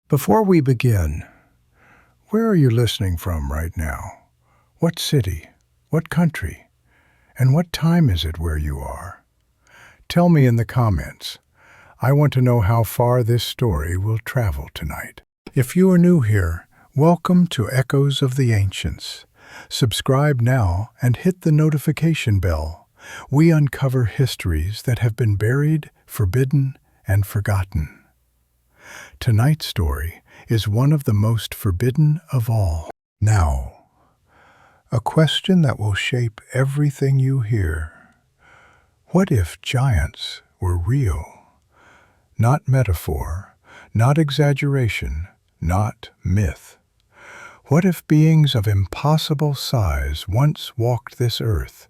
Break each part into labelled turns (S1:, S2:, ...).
S1: Before we begin, where are you listening from right now? What city? What country? And what time is it where you are? Tell me in the comments. I want to know how far this story will travel tonight. If you are new here, welcome to Echoes of the Ancients. Subscribe now and hit the notification bell. We uncover histories that have been buried, forbidden, and forgotten. Tonight's story is one of the most forbidden of all. Now, a question that will shape everything you hear. What if giants were real? Not metaphor, not exaggeration, not myth. What if beings of impossible size once walked this earth?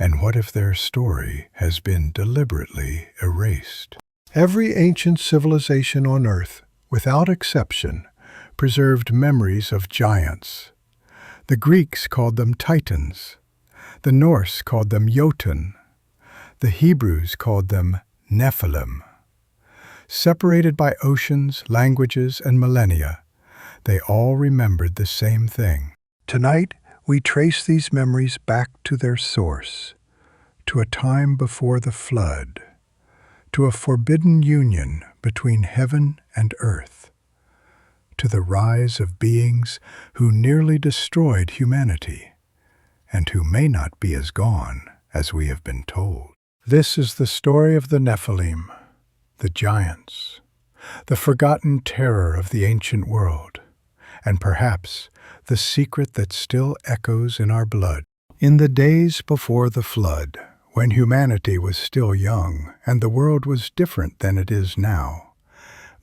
S1: And what if their story has been deliberately erased? Every ancient civilization on Earth, without exception, preserved memories of giants. The Greeks called them Titans. The Norse called them Jotun. The Hebrews called them Nephilim. Separated by oceans, languages, and millennia, they all remembered the same thing. Tonight, we trace these memories back to their source, to a time before the flood, to a forbidden union between heaven and earth, to the rise of beings who nearly destroyed humanity, and who may not be as gone as we have been told. This is the story of the Nephilim, the giants, the forgotten terror of the ancient world, and perhaps the secret that still echoes in our blood. In the days before the flood, when humanity was still young and the world was different than it is now,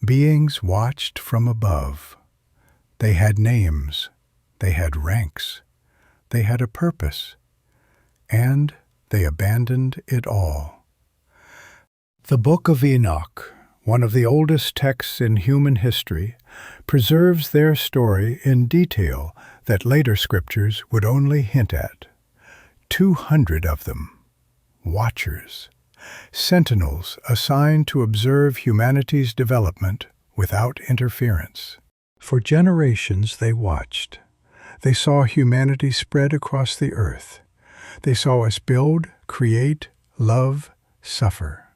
S1: beings watched from above. They had names, they had ranks, they had a purpose, and they abandoned it all. The Book of Enoch, one of the oldest texts in human history, preserves their story in detail that later scriptures would only hint at. 200 of them. Watchers, sentinels assigned to observe humanity's development without interference. For generations they watched. They saw humanity spread across the earth. They saw us build, create, love, suffer.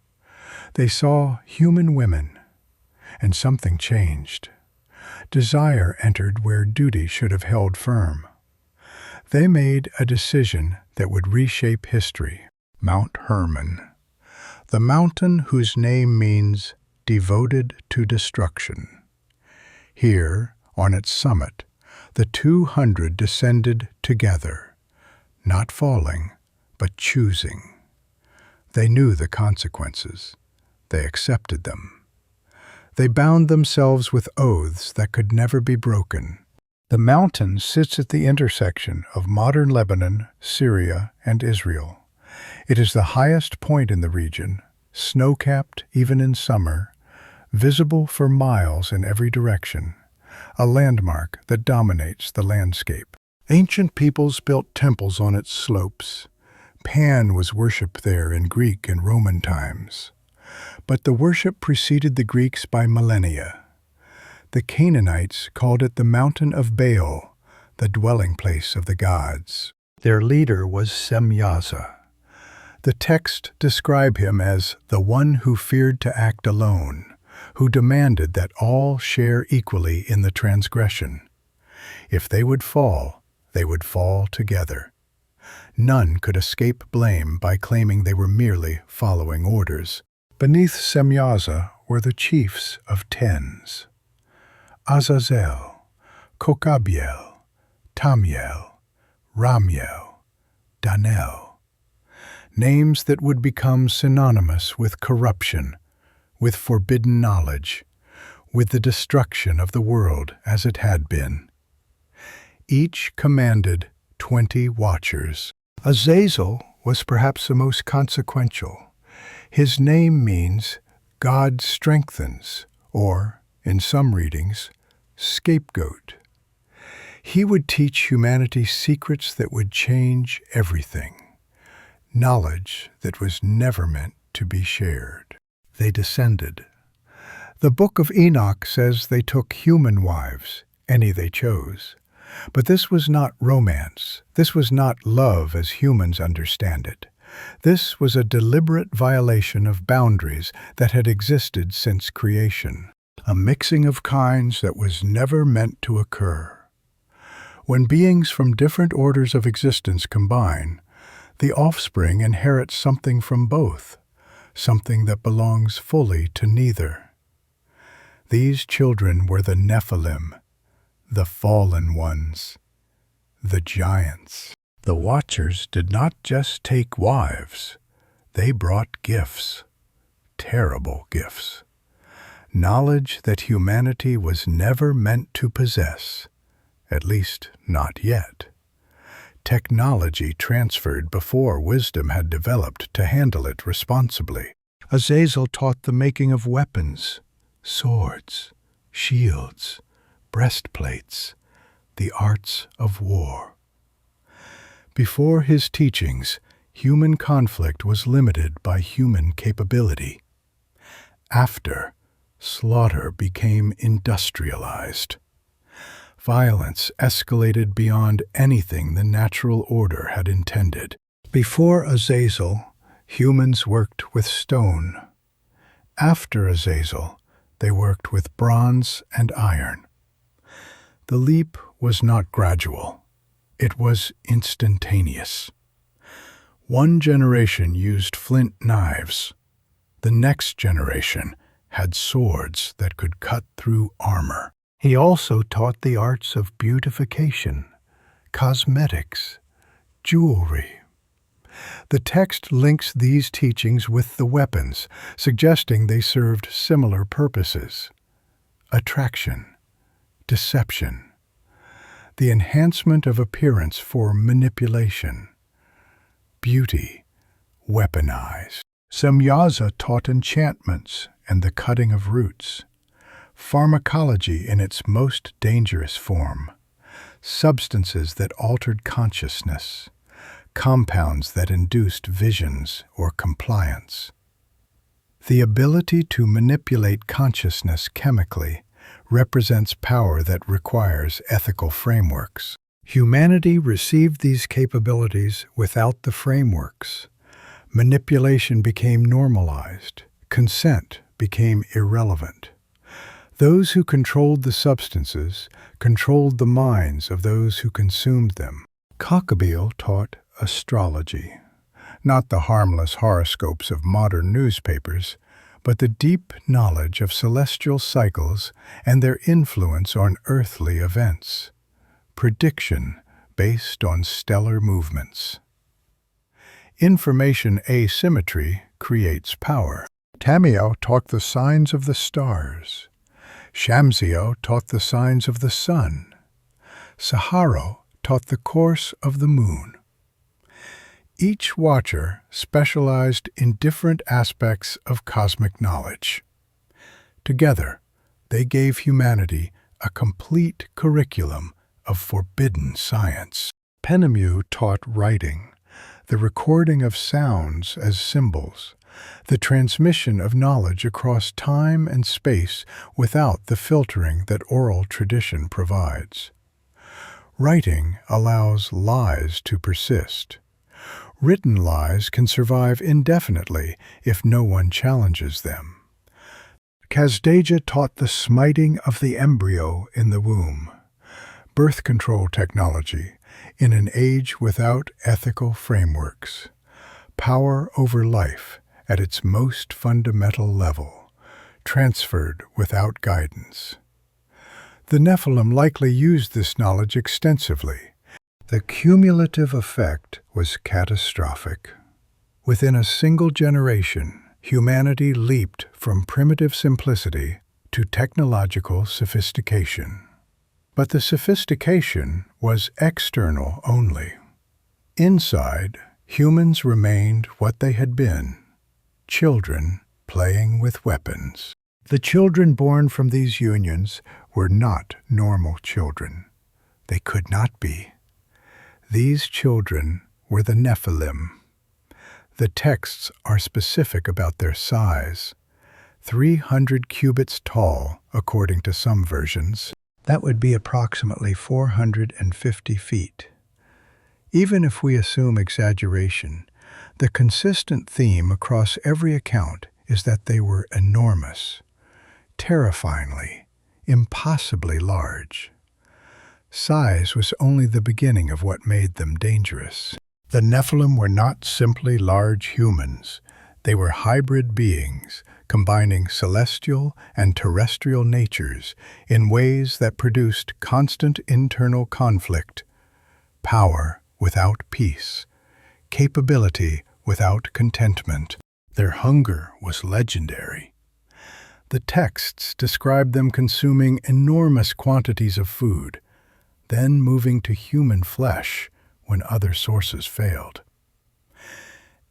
S1: They saw human women, and something changed. Desire entered where duty should have held firm. They made a decision that would reshape history. Mount Hermon, the mountain whose name means devoted to destruction. Here, on its summit, the 200 descended together, not falling, but choosing. They knew the consequences. They accepted them. They bound themselves with oaths that could never be broken. The mountain sits at the intersection of modern Lebanon, Syria, and Israel. It is the highest point in the region, snow-capped even in summer, visible for miles in every direction, a landmark that dominates the landscape. Ancient peoples built temples on its slopes. Pan was worshipped there in Greek and Roman times. But the worship preceded the Greeks by millennia. The Canaanites called it the Mountain of Baal, the dwelling place of the gods. Their leader was Semyaza. The texts describe him as the one who feared to act alone, who demanded that all share equally in the transgression. If they would fall together. None could escape blame by claiming they were merely following orders. Beneath Semyaza were the chiefs of tens: Azazel, Kokabiel, Tamiel, Ramiel, Danel. Names that would become synonymous with corruption, with forbidden knowledge, with the destruction of the world as it had been. Each commanded 20 watchers. Azazel was perhaps the most consequential. His name means God strengthens, or, in some readings, scapegoat. He would teach humanity secrets that would change everything. Knowledge that was never meant to be shared. They descended. The Book of Enoch says they took human wives, any they chose. But this was not romance. This was not love as humans understand it. This was a deliberate violation of boundaries that had existed since creation. A mixing of kinds that was never meant to occur. When beings from different orders of existence combine, the offspring inherits something from both, something that belongs fully to neither. These children were the Nephilim, the fallen ones, the giants. The Watchers did not just take wives, they brought gifts, terrible gifts. Knowledge that humanity was never meant to possess, at least not yet. Technology transferred before wisdom had developed to handle it responsibly. Azazel taught the making of weapons, swords, shields, breastplates, the arts of war. Before his teachings, human conflict was limited by human capability. After, slaughter became industrialized. Violence escalated beyond anything the natural order had intended. Before Azazel, humans worked with stone. After Azazel, they worked with bronze and iron. The leap was not gradual. It was instantaneous. One generation used flint knives. The next generation had swords that could cut through armor. He also taught the arts of beautification, cosmetics, jewelry. The text links these teachings with the weapons, suggesting they served similar purposes. Attraction, deception, the enhancement of appearance for manipulation, beauty, weaponized. Semyaza taught enchantments and the cutting of roots, pharmacology in its most dangerous form, substances that altered consciousness, compounds that induced visions or compliance. The ability to manipulate consciousness chemically represents power that requires ethical frameworks. Humanity received these capabilities without the frameworks. Manipulation became normalized. Consent became irrelevant. Those who controlled the substances controlled the minds of those who consumed them. Cockabeel taught astrology, not the harmless horoscopes of modern newspapers, but the deep knowledge of celestial cycles and their influence on earthly events. Prediction based on stellar movements. Information asymmetry creates power. Tamiel taught the signs of the stars. Shamsio taught the signs of the sun. Saharo taught the course of the moon. Each watcher specialized in different aspects of cosmic knowledge. Together, they gave humanity a complete curriculum of forbidden science. Penemu taught writing, the recording of sounds as symbols, the transmission of knowledge across time and space without the filtering that oral tradition provides. Writing allows lies to persist. Written lies can survive indefinitely if no one challenges them. Kazdeja taught the smiting of the embryo in the womb, birth control technology in an age without ethical frameworks, power over life at its most fundamental level, transferred without guidance. The Nephilim likely used this knowledge extensively. The cumulative effect was catastrophic. Within a single generation, humanity leaped from primitive simplicity to technological sophistication. But the sophistication was external only. Inside, humans remained what they had been, children playing with weapons. The children born from these unions were not normal children. They could not be. These children were the Nephilim. The texts are specific about their size, 300 cubits tall, according to some versions. That would be approximately 450 feet. Even if we assume exaggeration, the consistent theme across every account is that they were enormous, terrifyingly, impossibly large. Size was only the beginning of what made them dangerous. The Nephilim were not simply large humans. They were hybrid beings, combining celestial and terrestrial natures in ways that produced constant internal conflict, power without peace, capability without contentment. Their hunger was legendary. The texts describe them consuming enormous quantities of food, then moving to human flesh when other sources failed.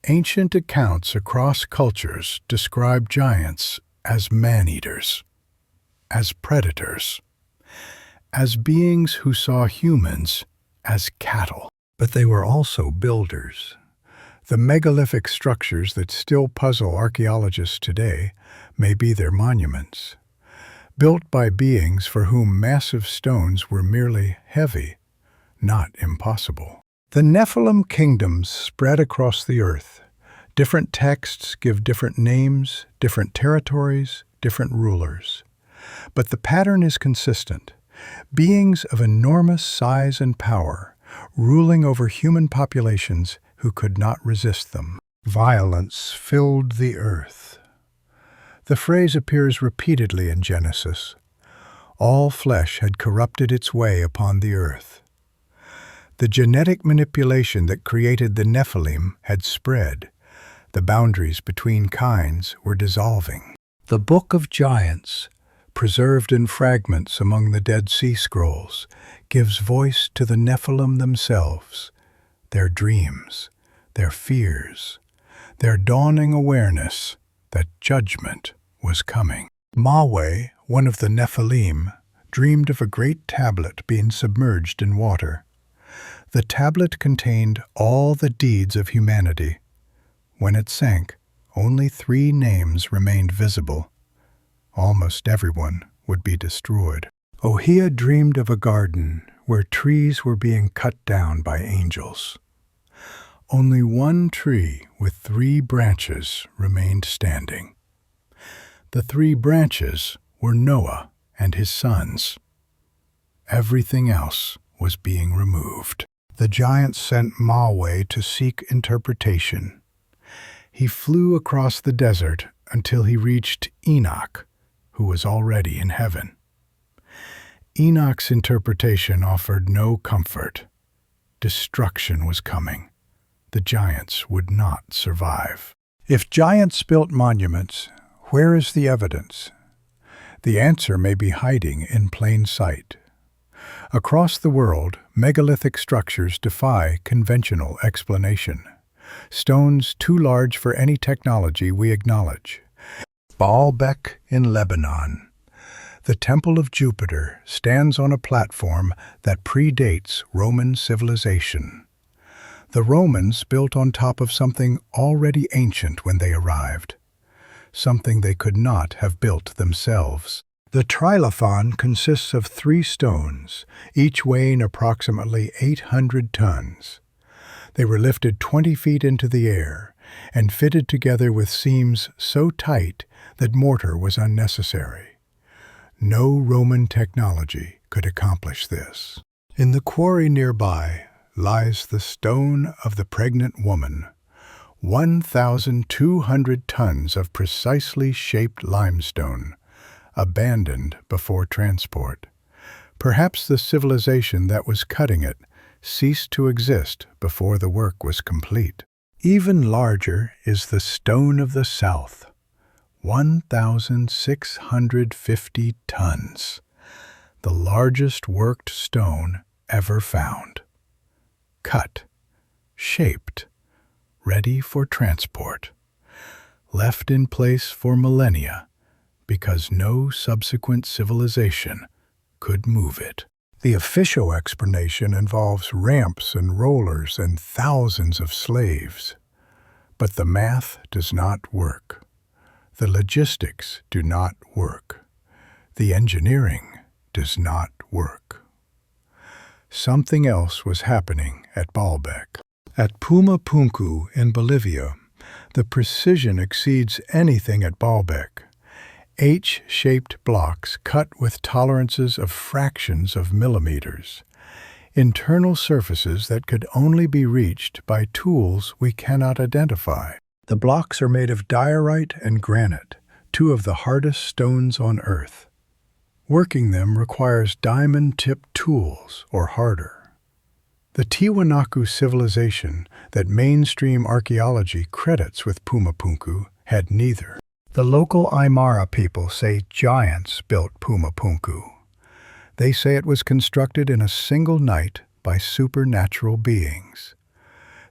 S1: Ancient accounts across cultures describe giants as man-eaters, as predators, as beings who saw humans as cattle. But they were also builders. The megalithic structures that still puzzle archaeologists today may be their monuments, built by beings for whom massive stones were merely heavy, not impossible. The Nephilim kingdoms spread across the earth. Different texts give different names, different territories, different rulers. But the pattern is consistent. Beings of enormous size and power, ruling over human populations who could not resist them. Violence filled the earth. The phrase appears repeatedly in Genesis. All flesh had corrupted its way upon the earth. The genetic manipulation that created the Nephilim had spread. The boundaries between kinds were dissolving. The Book of Giants, preserved in fragments among the Dead Sea Scrolls, gives voice to the Nephilim themselves, their dreams, their fears, their dawning awareness that judgment was coming. Mahweh, one of the Nephilim, dreamed of a great tablet being submerged in water. The tablet contained all the deeds of humanity. When it sank, only 3 names remained visible. Almost everyone would be destroyed. Ohia dreamed of a garden where trees were being cut down by angels. Only one tree with 3 branches remained standing. The 3 branches were Noah and his sons. Everything else was being removed. The giant sent Mahweh to seek interpretation. He flew across the desert until he reached Enoch, who was already in heaven. Enoch's interpretation offered no comfort. Destruction was coming. The giants would not survive. If giants built monuments, where is the evidence? The answer may be hiding in plain sight. Across the world, megalithic structures defy conventional explanation. Stones too large for any technology we acknowledge. Baalbek in Lebanon. The Temple of Jupiter stands on a platform that predates Roman civilization. The Romans built on top of something already ancient when they arrived, something they could not have built themselves. The trilithon consists of 3 stones, each weighing approximately 800 tons. They were lifted 20 feet into the air and fitted together with seams so tight that mortar was unnecessary. No Roman technology could accomplish this. In the quarry nearby lies the stone of the pregnant woman, 1,200 tons of precisely shaped limestone, abandoned before transport. Perhaps the civilization that was cutting it ceased to exist before the work was complete. Even larger is the Stone of the South, 1,650 tons, the largest worked stone ever found. Cut, shaped, ready for transport, left in place for millennia because no subsequent civilization could move it. The official explanation involves ramps and rollers and thousands of slaves. But the math does not work. The logistics do not work. The engineering does not work. Something else was happening at Baalbek. At Puma Punku in Bolivia, the precision exceeds anything at Baalbek. H-shaped blocks cut with tolerances of fractions of millimeters. Internal surfaces that could only be reached by tools we cannot identify. The blocks are made of diorite and granite, two of the hardest stones on Earth. Working them requires diamond-tipped tools or harder. The Tiwanaku civilization that mainstream archaeology credits with Puma Punku had neither. The local Aymara people say giants built Puma Punku. They say it was constructed in a single night by supernatural beings.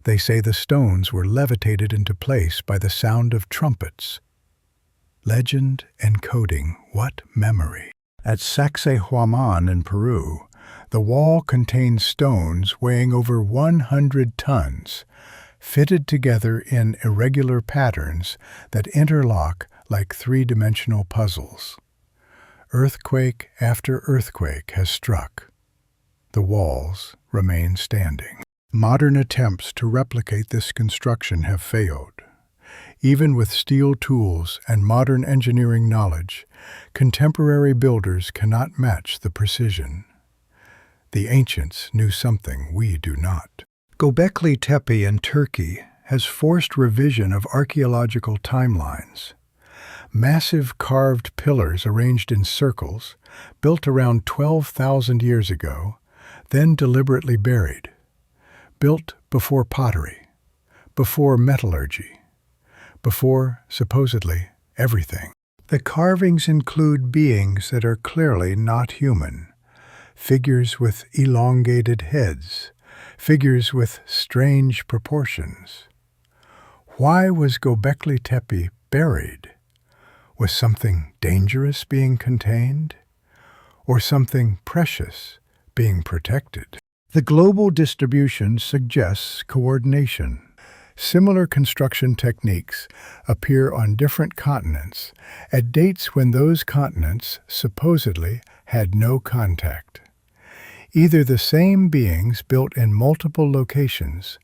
S1: They say the stones were levitated into place by the sound of trumpets. Legend encoding what memory? At Sacsayhuaman in Peru, the wall contains stones weighing over 100 tons, fitted together in irregular patterns that interlock like three-dimensional puzzles. Earthquake after earthquake has struck. The walls remain standing. Modern attempts to replicate this construction have failed. Even with steel tools and modern engineering knowledge, contemporary builders cannot match the precision. The ancients knew something we do not. Göbekli Tepe in Turkey has forced revision of archaeological timelines. Massive carved pillars arranged in circles, built around 12,000 years ago, then deliberately buried. Built before pottery, before metallurgy, before, supposedly, everything. The carvings include beings that are clearly not human, figures with elongated heads, figures with strange proportions. Why was Göbekli Tepe buried? Was something dangerous being contained? Or something precious being protected? The global distribution suggests coordination. Similar construction techniques appear on different continents at dates when those continents supposedly had no contact. Either the same beings built in multiple locations,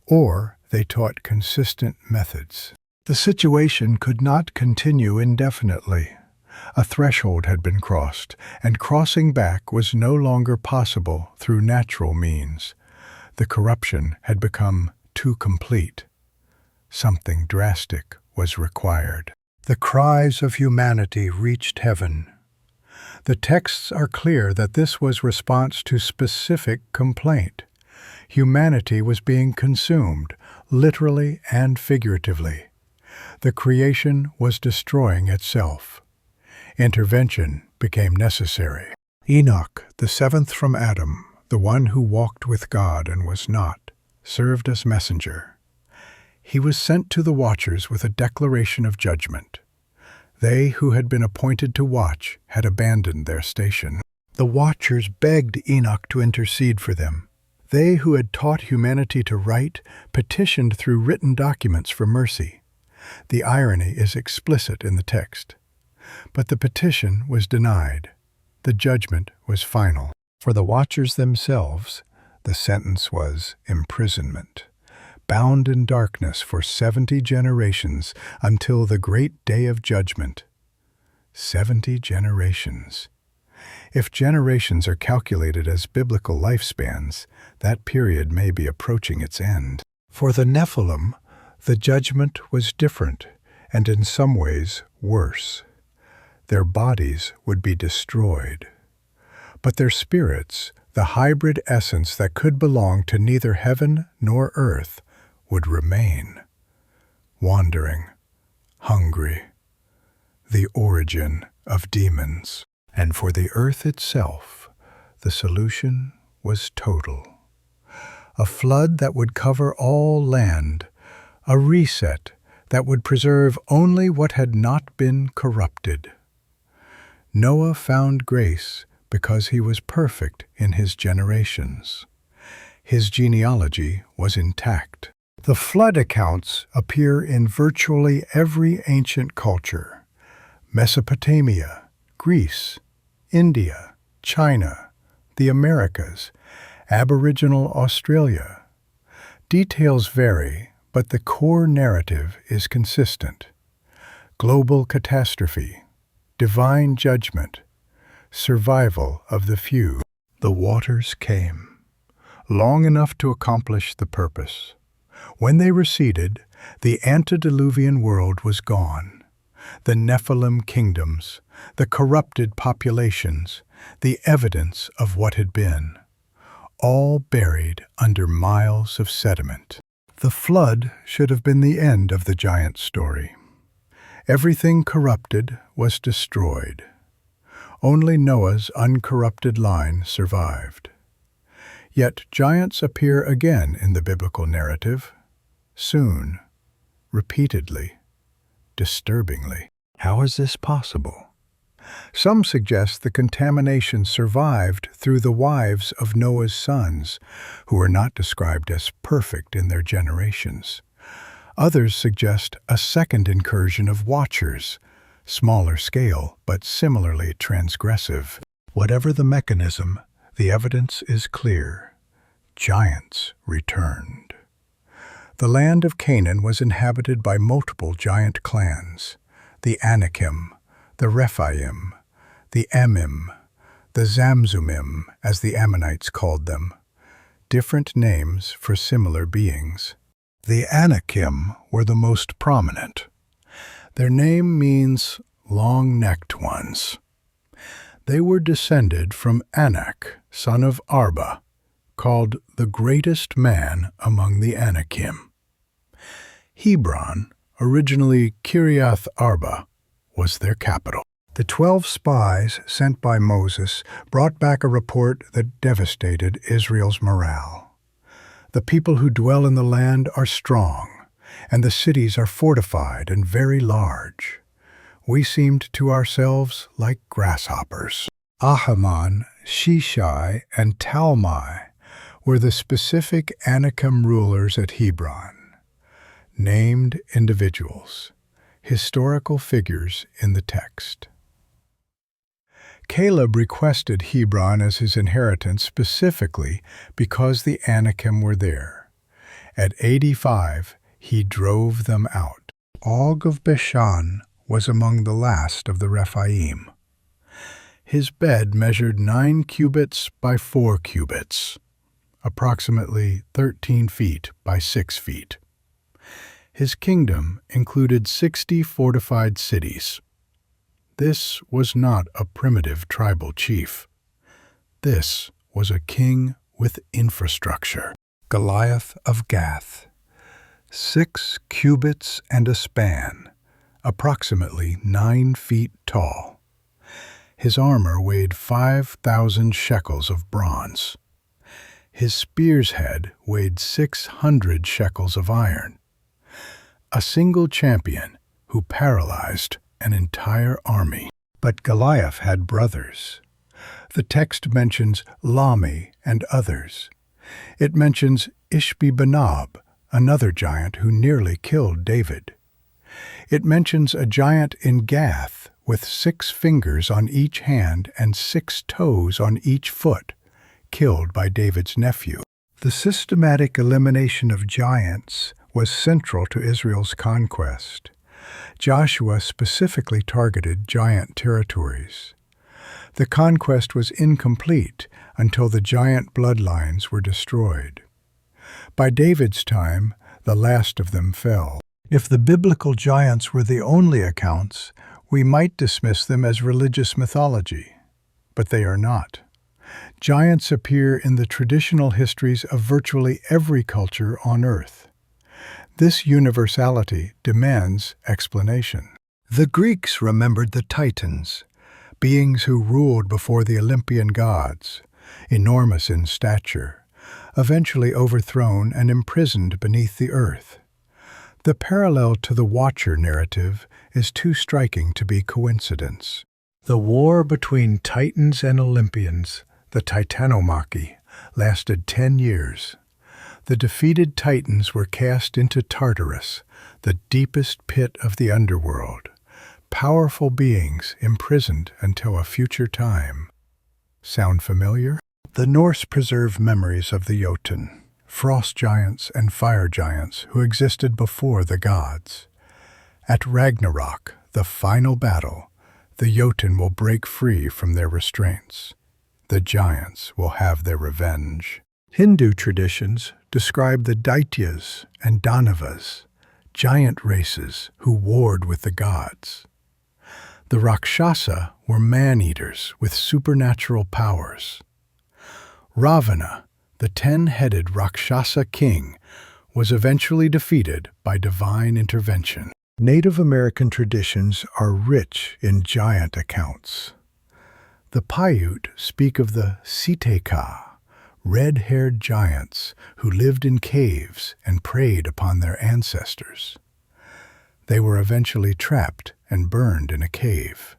S1: or they taught consistent methods. The situation could not continue indefinitely. A threshold had been crossed, and crossing back was no longer possible through natural means. The corruption had become too complete. Something drastic was required. The cries of humanity reached heaven. The texts are clear that this was response to specific complaint. Humanity was being consumed, literally and figuratively. The creation was destroying itself. Intervention became necessary. Enoch, the seventh from Adam, the one who walked with God and was not, served as messenger. He was sent to the watchers with a declaration of judgment. They who had been appointed to watch had abandoned their station. The watchers begged Enoch to intercede for them. They who had taught humanity to write petitioned through written documents for mercy. The irony is explicit in the text. But the petition was denied. The judgment was final. For the watchers themselves, the sentence was imprisonment, bound in darkness for 70 generations until the great day of judgment. 70 generations. If generations are calculated as biblical lifespans, that period may be approaching its end. For the Nephilim, the judgment was different, and in some ways worse. Their bodies would be destroyed. But their spirits, the hybrid essence that could belong to neither heaven nor earth, would remain. Wandering, hungry, the origin of demons. And for the earth itself, the solution was total. A flood that would cover all land, a reset that would preserve only what had not been corrupted. Noah found grace because he was perfect in his generations. His genealogy was intact. The flood accounts appear in virtually every ancient culture: Mesopotamia, Greece, India, China, the Americas, Aboriginal Australia. Details vary, but the core narrative is consistent. Global catastrophe, divine judgment, survival of the few. The waters came, long enough to accomplish the purpose. When they receded, the antediluvian world was gone. The Nephilim kingdoms, the corrupted populations, the evidence of what had been, all buried under miles of sediment. The flood should have been the end of the giant story. Everything corrupted was destroyed. Only Noah's uncorrupted line survived. Yet giants appear again in the biblical narrative, soon, repeatedly, disturbingly. How is this possible? Some suggest the contamination survived through the wives of Noah's sons, who are not described as perfect in their generations. Others suggest a second incursion of watchers, smaller scale but similarly transgressive. Whatever the mechanism, the evidence is clear. Giants returned. The land of Canaan was inhabited by multiple giant clans: the Anakim, the Rephaim, the Amim, the Zamzumim, as the Ammonites called them, different names for similar beings. The Anakim were the most prominent. Their name means long-necked ones. They were descended from Anak, son of Arba, called the greatest man among the Anakim. Hebron, originally Kiriath Arba, was their capital. The 12 spies sent by Moses brought back a report that devastated Israel's morale. The people who dwell in the land are strong, and the cities are fortified and very large. We seemed to ourselves like grasshoppers. Ahiman, Shishai, and Talmai were the specific Anakim rulers at Hebron. Named individuals, historical figures in the text. Caleb requested Hebron as his inheritance specifically because the Anakim were there. At 85, he drove them out. Og of Bashan was among the last of the Rephaim. His bed measured 9 cubits by 4 cubits, approximately 13 feet by 6 feet. His kingdom included 60 fortified cities. This was not a primitive tribal chief. This was a king with infrastructure. Goliath of Gath, 6 cubits and a span, approximately 9 feet tall. His armor weighed 5,000 shekels of bronze. His spear's head weighed 600 shekels of iron. A single champion who paralyzed an entire army. But Goliath had brothers. The text mentions Lami and others. It mentions Ishbi-Benob, another giant who nearly killed David. It mentions a giant in Gath with 6 fingers on each hand and 6 toes on each foot, killed by David's nephew. The systematic elimination of giants was central to Israel's conquest. Joshua specifically targeted giant territories. The conquest was incomplete until the giant bloodlines were destroyed. By David's time, the last of them fell. If the biblical giants were the only accounts, we might dismiss them as religious mythology. But they are not. Giants appear in the traditional histories of virtually every culture on Earth. This universality demands explanation. The Greeks remembered the Titans, beings who ruled before the Olympian gods, enormous in stature, eventually overthrown and imprisoned beneath the earth. The parallel to the Watcher narrative is too striking to be coincidence. The war between Titans and Olympians, the Titanomachy, lasted 10 years. The defeated Titans were cast into Tartarus, the deepest pit of the underworld, powerful beings imprisoned until a future time. Sound familiar? The Norse preserve memories of the Jotun, frost giants and fire giants who existed before the gods. At Ragnarok, the final battle, the Jotun will break free from their restraints. The giants will have their revenge. Hindu traditions describe the Daityas and Danavas, giant races who warred with the gods. The Rakshasa were man-eaters with supernatural powers. Ravana, the 10-headed Rakshasa king, was eventually defeated by divine intervention. Native American traditions are rich in giant accounts. The Paiute speak of the Siteka, red-haired giants who lived in caves and preyed upon their ancestors. They were eventually trapped and burned in a cave.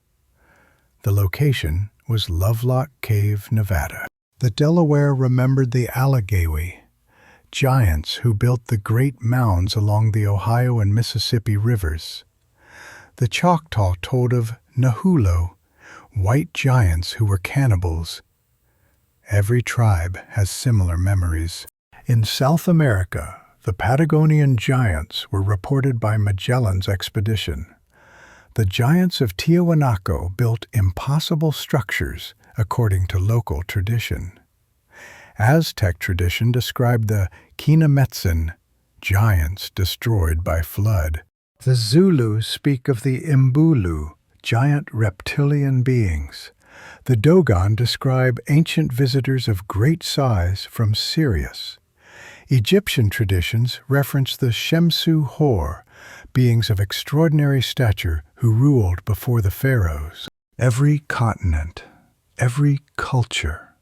S1: The location was Lovelock Cave, Nevada. The Delaware remembered the Allegheny, giants who built the great mounds along the Ohio and Mississippi rivers. The Choctaw told of Nahulo, white giants who were cannibals. Every tribe has similar memories. In South America, the Patagonian giants were reported by Magellan's expedition. The giants of Tiahuanaco built impossible structures according to local tradition. Aztec tradition described the Kinametsin, giants destroyed by flood. The Zulus speak of the Imbulu, giant reptilian beings. The Dogon describe ancient visitors of great size from Sirius. Egyptian traditions reference the Shemsu Hor, beings of extraordinary stature who ruled before the pharaohs. Every continent, every culture.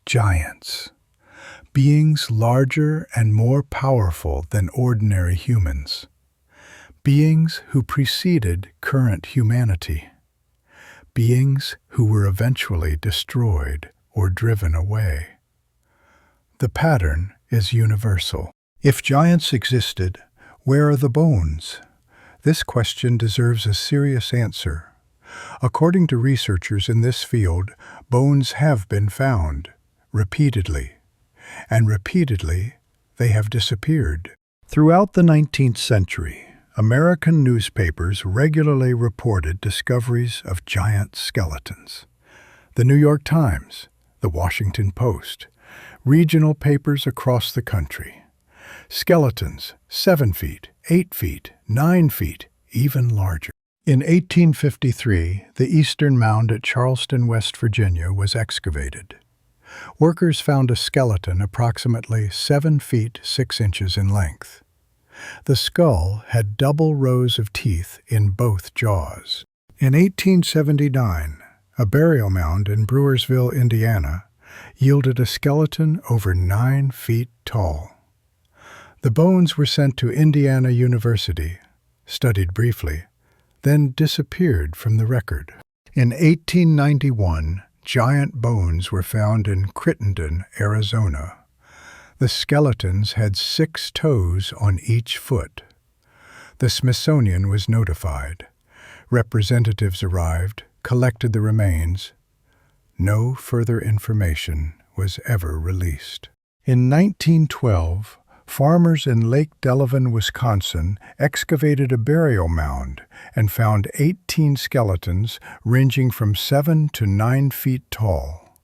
S1: Giants, beings larger and more powerful than ordinary humans. Beings who preceded current humanity. Beings who were eventually destroyed or driven away. The pattern is universal. If giants existed, where are the bones? This question deserves a serious answer. According to researchers in this field, bones have been found, repeatedly, and repeatedly they have disappeared. Throughout the 19th century, American newspapers regularly reported discoveries of giant skeletons. The New York Times, the Washington Post, regional papers across the country. Skeletons 7 feet, 8 feet, 9 feet, even larger. In 1853, the Eastern Mound at Charleston, West Virginia was excavated. Workers found a skeleton approximately 7 feet 6 inches in length. The skull had double rows of teeth in both jaws. In 1879, a burial mound in Brewersville, Indiana, yielded a skeleton over 9 feet tall. The bones were sent to Indiana University, studied briefly, then disappeared from the record. In 1891, giant bones were found in Crittenden, Arizona. The skeletons had 6 toes on each foot. The Smithsonian was notified. Representatives arrived, collected the remains. No further information was ever released. In 1912, farmers in Lake Delavan, Wisconsin, excavated a burial mound and found 18 skeletons ranging from 7 to 9 feet tall.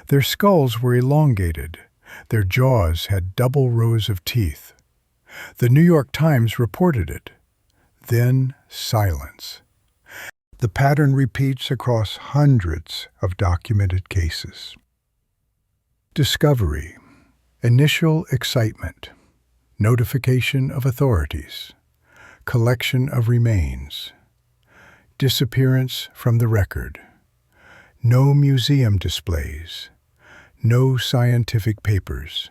S1: Their skulls were elongated. Their jaws had double rows of teeth. The New York Times reported it. Then silence. The pattern repeats across hundreds of documented cases. Discovery. Initial excitement. Notification of authorities. Collection of remains. Disappearance from the record. No museum displays. No scientific papers.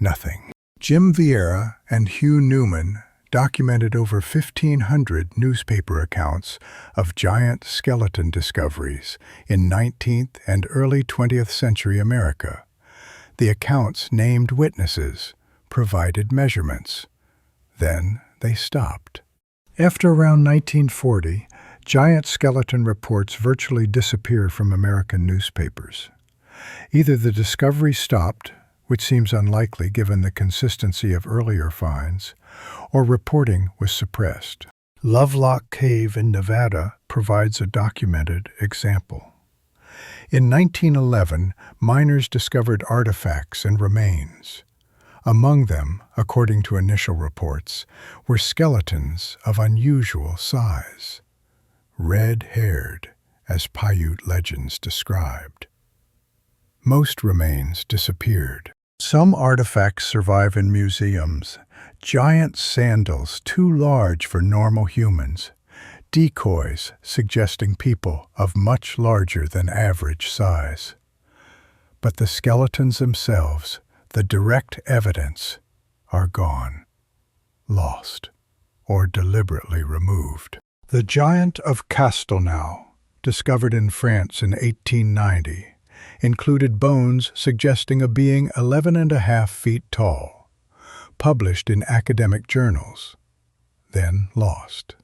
S1: Nothing. Jim Vieira and Hugh Newman documented over 1,500 newspaper accounts of giant skeleton discoveries in 19th and early 20th century America. The accounts named witnesses, provided measurements. Then they stopped. After around 1940, giant skeleton reports virtually disappeared from American newspapers. Either the discovery stopped, which seems unlikely given the consistency of earlier finds, or reporting was suppressed. Lovelock Cave in Nevada provides a documented example. In 1911, miners discovered artifacts and remains. Among them, according to initial reports, were skeletons of unusual size, red-haired, as Paiute legends described. Most remains disappeared. Some artifacts survive in museums. Giant sandals too large for normal humans, decoys suggesting people of much larger than average size. But the skeletons themselves, the direct evidence, are gone, lost, or deliberately removed. The giant of Castelnau, discovered in France in 1890, included bones suggesting a being 11.5 feet tall, published in academic journals, then lost.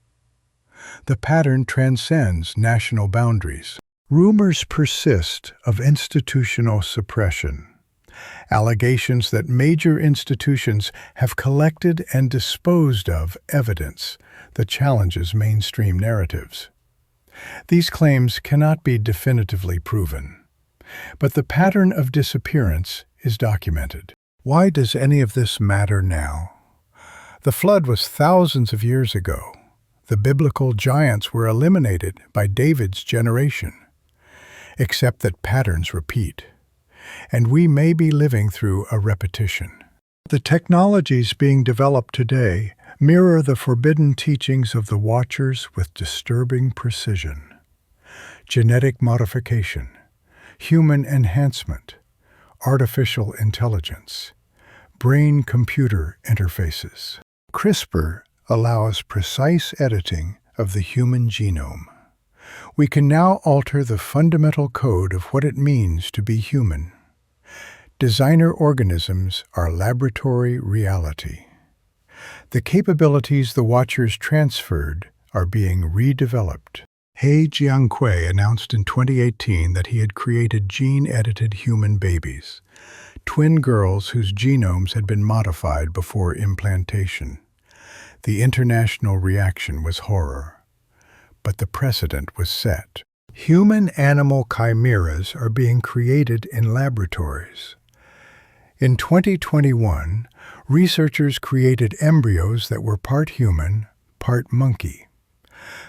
S1: The pattern transcends national boundaries. Rumors persist of institutional suppression, allegations that major institutions have collected and disposed of evidence that challenges mainstream narratives. These claims cannot be definitively proven, but the pattern of disappearance is documented. Why does any of this matter now? The flood was thousands of years ago. The biblical giants were eliminated by David's generation. Except that patterns repeat, and we may be living through a repetition. The technologies being developed today mirror the forbidden teachings of the Watchers with disturbing precision. Genetic modification, human enhancement, artificial intelligence, brain-computer interfaces. CRISPR allows precise editing of the human genome. We can now alter the fundamental code of what it means to be human. Designer organisms are laboratory reality. The capabilities the Watchers transferred are being redeveloped. He Jiankui announced in 2018 that he had created gene-edited human babies, twin girls whose genomes had been modified before implantation. The international reaction was horror, but the precedent was set. Human-animal chimeras are being created in laboratories. In 2021, researchers created embryos that were part human, part monkey.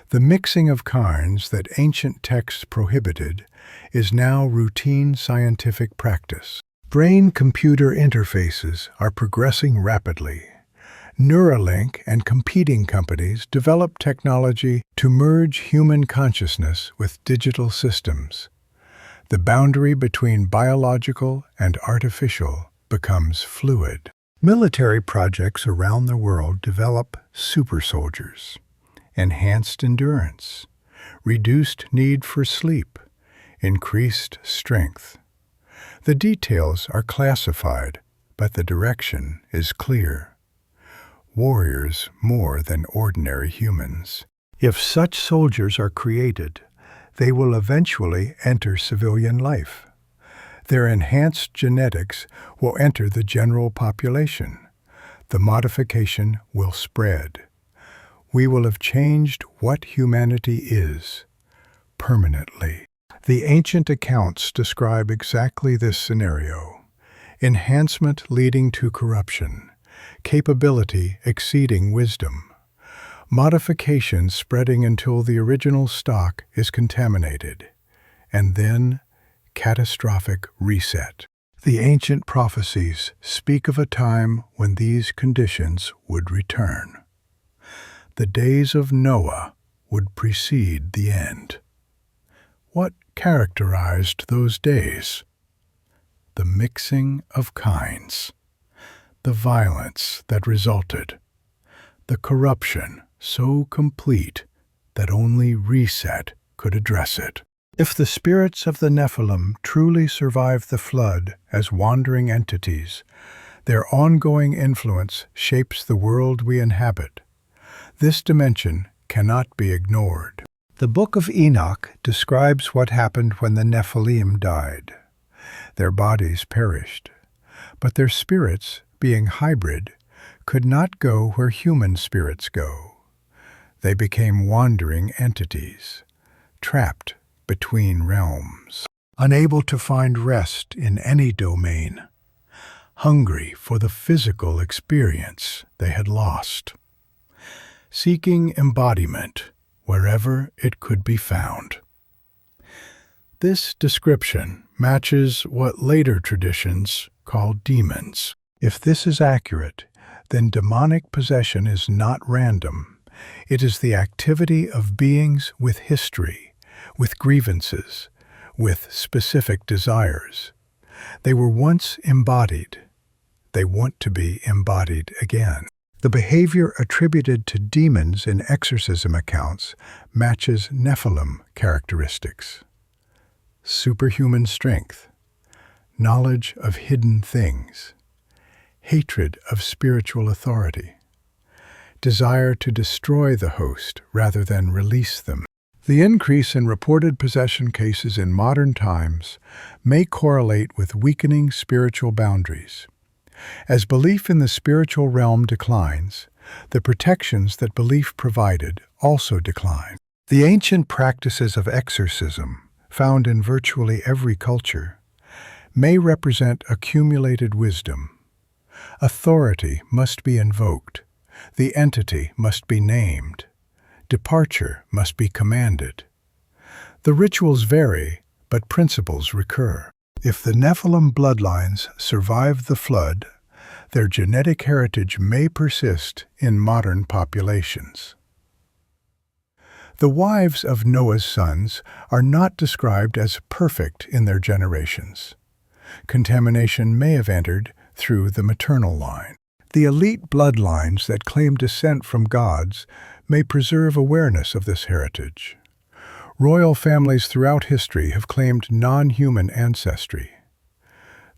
S1: The mixing of kinds that ancient texts prohibited is now routine scientific practice. Brain-computer interfaces are progressing rapidly. Neuralink and competing companies develop technology to merge human consciousness with digital systems. The boundary between biological and artificial becomes fluid. Military projects around the world develop super soldiers, enhanced endurance, reduced need for sleep, increased strength. The details are classified, but the direction is clear. Warriors more than ordinary humans. If such soldiers are created, they will eventually enter civilian life. Their enhanced genetics will enter the general population. The modification will spread. We will have changed what humanity is, permanently. The ancient accounts describe exactly this scenario. Enhancement leading to corruption. Capability exceeding wisdom. Modification spreading until the original stock is contaminated. And then, catastrophic reset. The ancient prophecies speak of a time when these conditions would return. The days of Noah would precede the end. What characterized those days? The mixing of kinds, the violence that resulted, the corruption so complete that only reset could address it. If the spirits of the Nephilim truly survived the flood as wandering entities, their ongoing influence shapes the world we inhabit. This dimension cannot be ignored. The Book of Enoch describes what happened when the Nephilim died. Their bodies perished, but their spirits, being hybrid, could not go where human spirits go. They became wandering entities, trapped between realms, unable to find rest in any domain, hungry for the physical experience they had lost, seeking embodiment wherever it could be found. This description matches what later traditions call demons. If this is accurate, then demonic possession is not random. It is the activity of beings with history, with grievances, with specific desires. They were once embodied. They want to be embodied again. The behavior attributed to demons in exorcism accounts matches Nephilim characteristics. Superhuman strength, knowledge of hidden things, hatred of spiritual authority, desire to destroy the host rather than release them. The increase in reported possession cases in modern times may correlate with weakening spiritual boundaries. As belief in the spiritual realm declines, the protections that belief provided also decline. The ancient practices of exorcism, found in virtually every culture, may represent accumulated wisdom. Authority must be invoked. The entity must be named. Departure must be commanded. The rituals vary, but principles recur. If the Nephilim bloodlines survived the flood, their genetic heritage may persist in modern populations. The wives of Noah's sons are not described as perfect in their generations. Contamination may have entered through the maternal line. The elite bloodlines that claim descent from gods may preserve awareness of this heritage. Royal families throughout history have claimed non-human ancestry.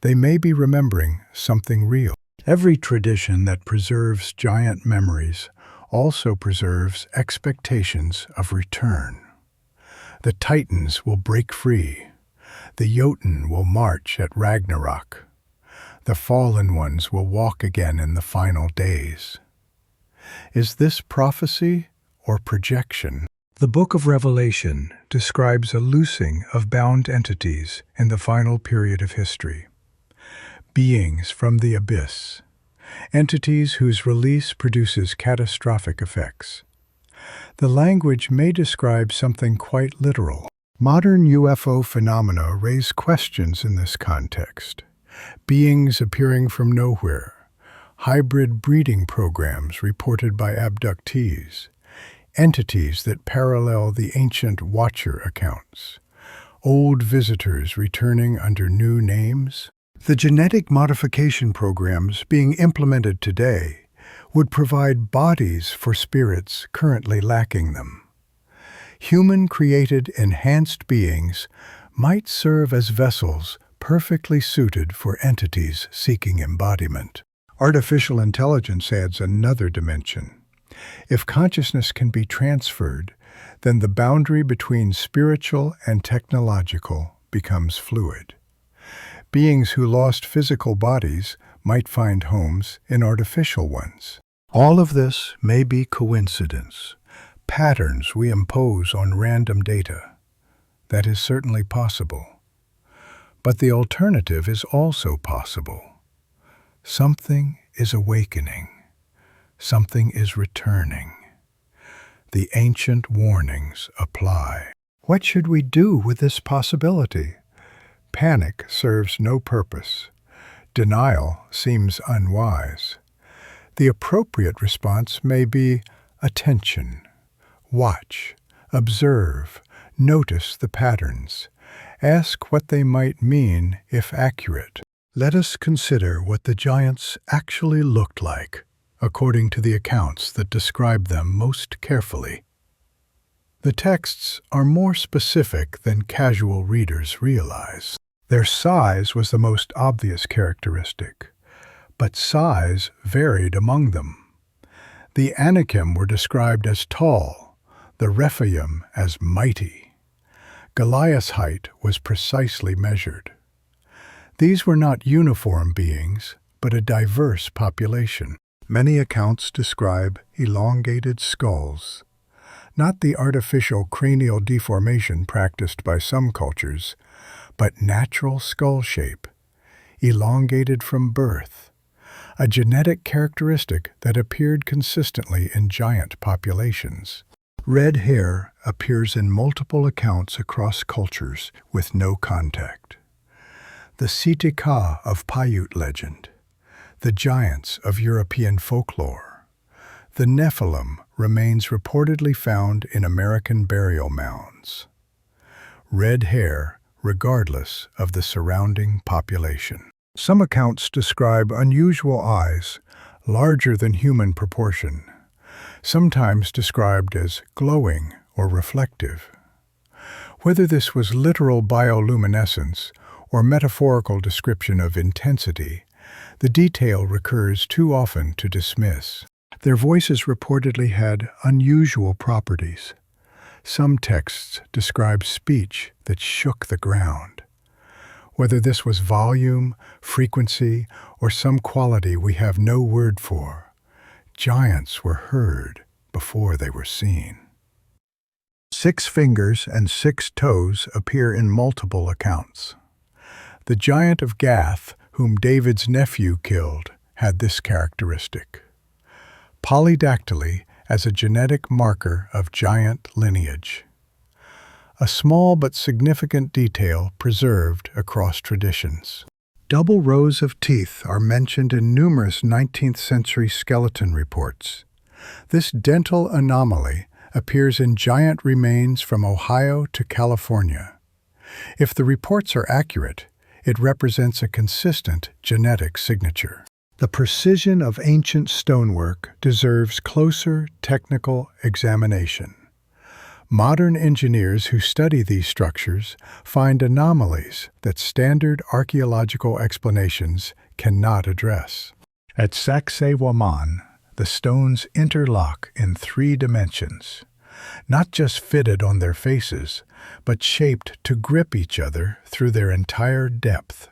S1: They may be remembering something real. Every tradition that preserves giant memories also preserves expectations of return. The Titans will break free. The Jotun will march at Ragnarok. The fallen ones will walk again in the final days. Is this prophecy or projection? The Book of Revelation describes a loosing of bound entities in the final period of history. Beings from the abyss, entities whose release produces catastrophic effects. The language may describe something quite literal. Modern UFO phenomena raise questions in this context. Beings appearing from nowhere, hybrid breeding programs reported by abductees, entities that parallel the ancient Watcher accounts, old visitors returning under new names. The genetic modification programs being implemented today would provide bodies for spirits currently lacking them. Human-created enhanced beings might serve as vessels perfectly suited for entities seeking embodiment. Artificial intelligence adds another dimension. If consciousness can be transferred, then the boundary between spiritual and technological becomes fluid. Beings who lost physical bodies might find homes in artificial ones. All of this may be coincidence, patterns we impose on random data. That is certainly possible. But the alternative is also possible. Something is awakening. Something is returning. The ancient warnings apply. What should we do with this possibility? Panic serves no purpose. Denial seems unwise. The appropriate response may be attention. Watch, observe, notice the patterns. Ask what they might mean if accurate. Let us consider what the giants actually looked like, according to the accounts that describe them most carefully. The texts are more specific than casual readers realize. Their size was the most obvious characteristic, but size varied among them. The Anakim were described as tall, the Rephaim as mighty. Goliath's height was precisely measured. These were not uniform beings, but a diverse population. Many accounts describe elongated skulls, not the artificial cranial deformation practiced by some cultures, but natural skull shape, elongated from birth, a genetic characteristic that appeared consistently in giant populations. Red hair appears in multiple accounts across cultures with no contact. The Sitika of Paiute legend, the giants of European folklore. The Nephilim remains reportedly found in American burial mounds. Red hair regardless of the surrounding population. Some accounts describe unusual eyes, larger than human proportion, sometimes described as glowing or reflective. Whether this was literal bioluminescence or metaphorical description of intensity, the detail recurs too often to dismiss. Their voices reportedly had unusual properties. Some texts describe speech that shook the ground. Whether this was volume, frequency, or some quality we have no word for, giants were heard before they were seen. 6 fingers and 6 toes appear in multiple accounts. The giant of Gath, whom David's nephew killed, had this characteristic. Polydactyly as a genetic marker of giant lineage. A small but significant detail preserved across traditions. Double rows of teeth are mentioned in numerous 19th century skeleton reports. This dental anomaly appears in giant remains from Ohio to California. If the reports are accurate, it represents a consistent genetic signature. The precision of ancient stonework deserves closer technical examination. Modern engineers who study these structures find anomalies that standard archaeological explanations cannot address. At Sacsayhuaman, the stones interlock in 3 dimensions, not just fitted on their faces, but shaped to grip each other through their entire depth.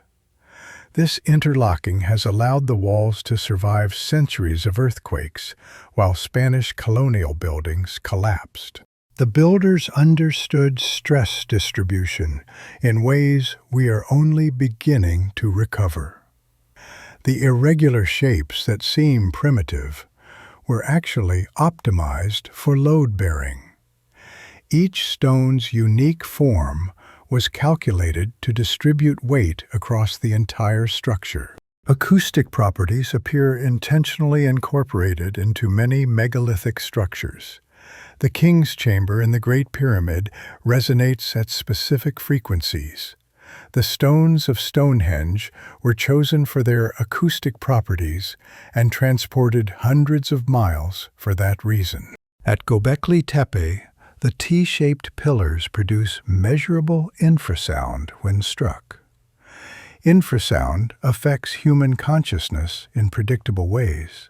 S1: This interlocking has allowed the walls to survive centuries of earthquakes, while Spanish colonial buildings collapsed. The builders understood stress distribution in ways we are only beginning to recover. The irregular shapes that seem primitive were actually optimized for load-bearing. Each stone's unique form was calculated to distribute weight across the entire structure. Acoustic properties appear intentionally incorporated into many megalithic structures. The King's Chamber in the Great Pyramid resonates at specific frequencies. The stones of Stonehenge were chosen for their acoustic properties and transported hundreds of miles for that reason. At Göbekli Tepe, the T-shaped pillars produce measurable infrasound when struck. Infrasound affects human consciousness in predictable ways.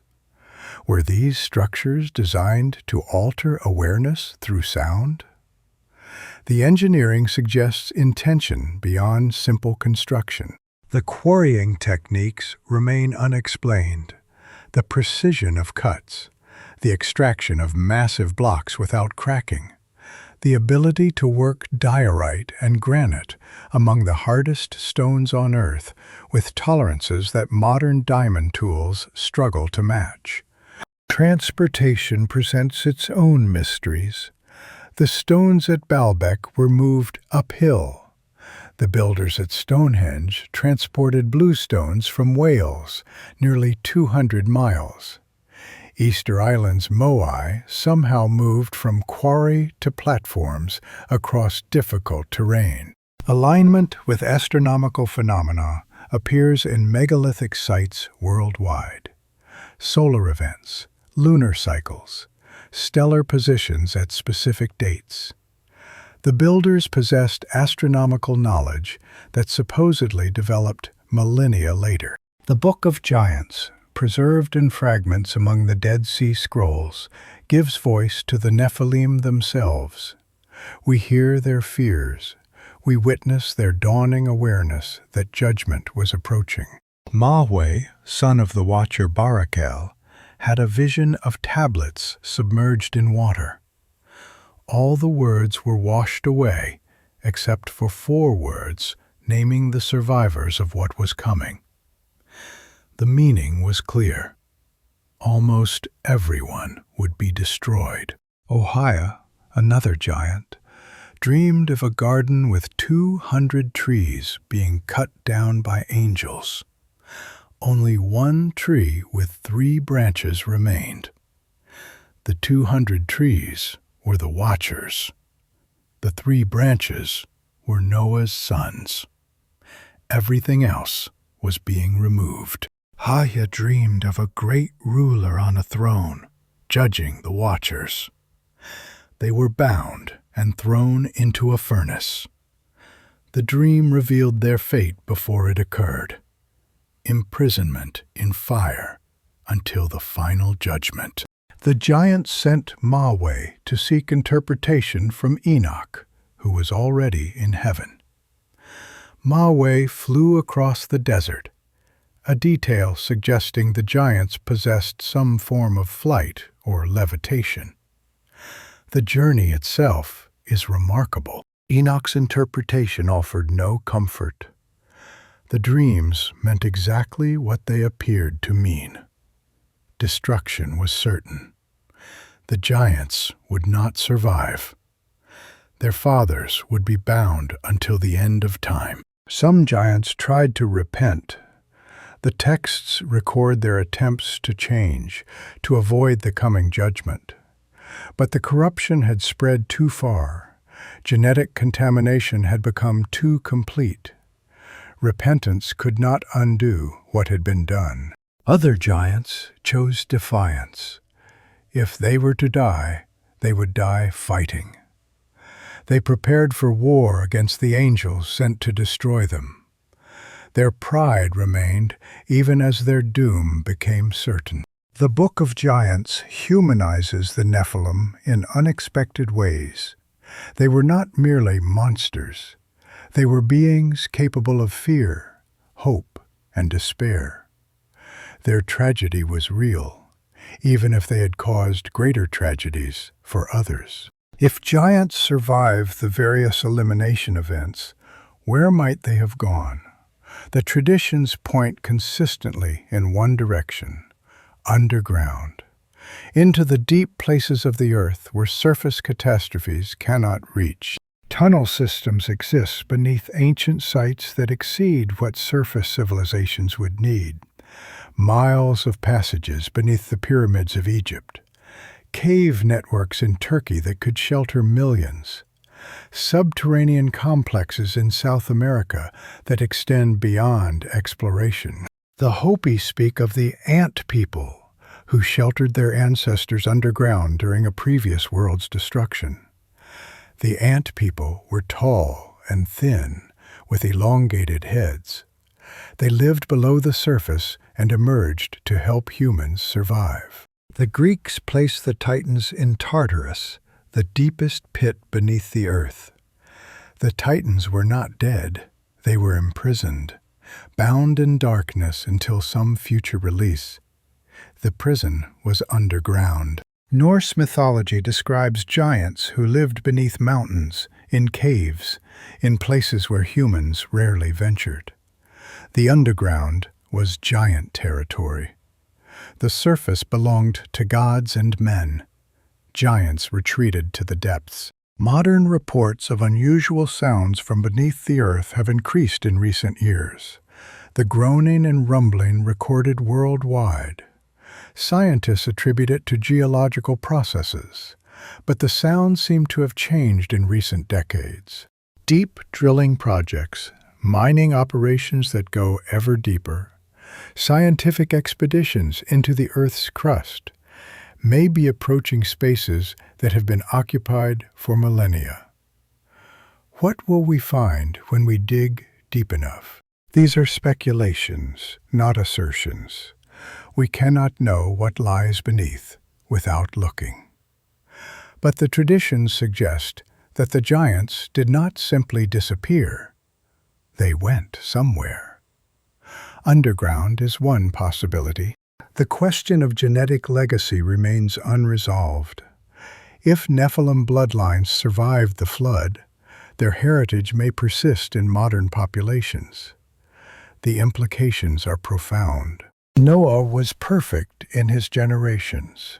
S1: Were these structures designed to alter awareness through sound? The engineering suggests intention beyond simple construction. The quarrying techniques remain unexplained. The precision of cuts, the extraction of massive blocks without cracking, the ability to work diorite and granite, among the hardest stones on Earth, with tolerances that modern diamond tools struggle to match. Transportation presents its own mysteries. The stones at Baalbek were moved uphill. The builders at Stonehenge transported bluestones from Wales, nearly 200 miles. Easter Island's Moai somehow moved from quarry to platforms across difficult terrain. Alignment with astronomical phenomena appears in megalithic sites worldwide. Solar events, lunar cycles, stellar positions at specific dates. The builders possessed astronomical knowledge that supposedly developed millennia later. The Book of Giants, preserved in fragments among the Dead Sea Scrolls, gives voice to the Nephilim themselves. We hear their fears. We witness their dawning awareness that judgment was approaching. Mahweh, son of the Watcher Barakel, had a vision of tablets submerged in water. All the words were washed away, except for 4 words naming the survivors of what was coming. The meaning was clear. Almost everyone would be destroyed. Ohia, another giant, dreamed of a garden with 200 trees being cut down by angels. Only 1 tree with 3 branches remained. The 200 trees were the Watchers. The 3 branches were Noah's sons. Everything else was being removed. Haya dreamed of a great ruler on a throne, judging the Watchers. They were bound and thrown into a furnace. The dream revealed their fate before it occurred. Imprisonment in fire until the final judgment. The giants sent Mahweh to seek interpretation from Enoch, who was already in heaven. Mahweh flew across the desert, a detail suggesting the giants possessed some form of flight or levitation. The journey itself is remarkable. Enoch's interpretation offered no comfort. The dreams meant exactly what they appeared to mean. Destruction was certain. The giants would not survive. Their fathers would be bound until the end of time. Some giants tried to repent. The texts record their attempts to change, to avoid the coming judgment. But the corruption had spread too far. Genetic contamination had become too complete. Repentance could not undo what had been done. Other giants chose defiance. If they were to die, they would die fighting. They prepared for war against the angels sent to destroy them. Their pride remained even as their doom became certain. The Book of Giants humanizes the Nephilim in unexpected ways. They were not merely monsters. They were beings capable of fear, hope, and despair. Their tragedy was real, even if they had caused greater tragedies for others. If giants survived the various elimination events, where might they have gone? The traditions point consistently in one direction: underground, into the deep places of the earth where surface catastrophes cannot reach. Tunnel systems exist beneath ancient sites that exceed what surface civilizations would need. Miles of passages beneath the pyramids of Egypt. Cave networks in Turkey that could shelter millions. Subterranean complexes in South America that extend beyond exploration. The Hopi speak of the ant people, who sheltered their ancestors underground during a previous world's destruction. The ant people were tall and thin, with elongated heads. They lived below the surface and emerged to help humans survive. The Greeks placed the Titans in Tartarus, the deepest pit beneath the earth. The Titans were not dead. They were imprisoned, bound in darkness until some future release. The prison was underground. Norse mythology describes giants who lived beneath mountains, in caves, in places where humans rarely ventured. The underground was giant territory. The surface belonged to gods and men. Giants retreated to the depths. Modern reports of unusual sounds from beneath the earth have increased in recent years. The groaning and rumbling recorded worldwide. Scientists attribute it to geological processes, but the sounds seem to have changed in recent decades. Deep drilling projects, mining operations that go ever deeper, scientific expeditions into the Earth's crust. may be approaching spaces that have been occupied for millennia. What will we find when we dig deep enough? These are speculations, not assertions. We cannot know what lies beneath without looking. But the traditions suggest that the giants did not simply disappear. They went somewhere. Underground is one possibility. The question of genetic legacy remains unresolved. If Nephilim bloodlines survived the flood, their heritage may persist in modern populations. The implications are profound. Noah was perfect in his generations.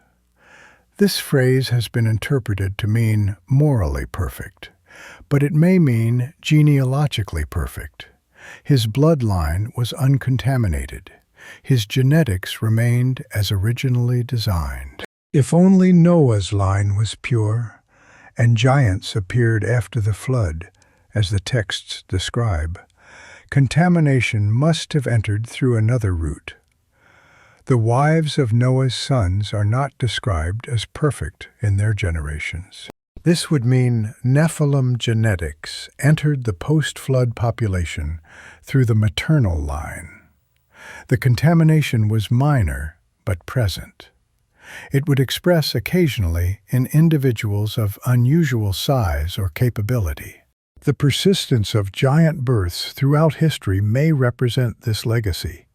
S1: This phrase has been interpreted to mean morally perfect, but it may mean genealogically perfect. His bloodline was uncontaminated. His genetics remained as originally designed. If only Noah's line was pure, and giants appeared after the flood, as the texts describe, contamination must have entered through another route. The wives of Noah's sons are not described as perfect in their generations. This would mean Nephilim genetics entered the post-flood population through the maternal line. The contamination was minor but present. It would express occasionally in individuals of unusual size or capability. The persistence of giant births throughout history may represent this legacy.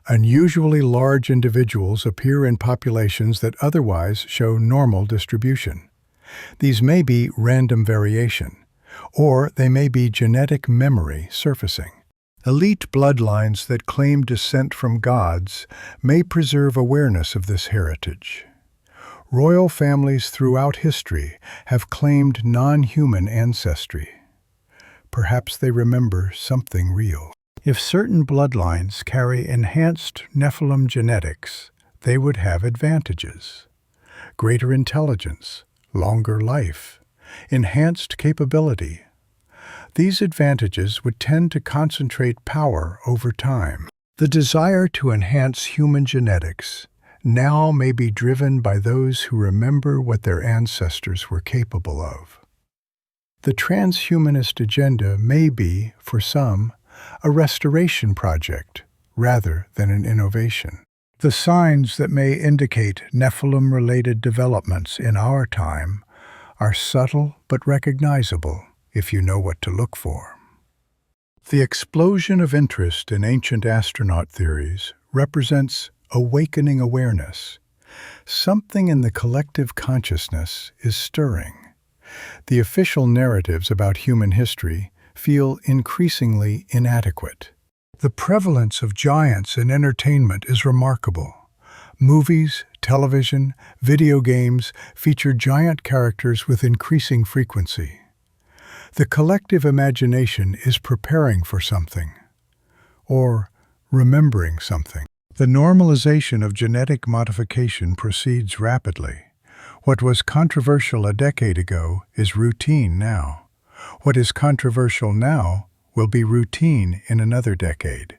S1: Unusually large individuals appear in populations that otherwise show normal distribution. These may be random variation, or they may be genetic memory surfacing. Elite bloodlines that claim descent from gods may preserve awareness of this heritage. Royal families throughout history have claimed non-human ancestry. Perhaps they remember something real. If certain bloodlines carry enhanced Nephilim genetics, they would have advantages. Greater intelligence, longer life, enhanced capability. These advantages would tend to concentrate power over time. The desire to enhance human genetics now may be driven by those who remember what their ancestors were capable of. The transhumanist agenda may be, for some, a restoration project rather than an innovation. The signs that may indicate Nephilim-related developments in our time are subtle but recognizable if you know what to look for. The explosion of interest in ancient astronaut theories represents awakening awareness. Something in the collective consciousness is stirring. The official narratives about human history feel increasingly inadequate. The prevalence of giants in entertainment is remarkable. Movies, television, video games feature giant characters with increasing frequency. The collective imagination is preparing for something, or remembering something. The normalization of genetic modification proceeds rapidly. What was controversial a decade ago is routine now. What is controversial now will be routine in another decade.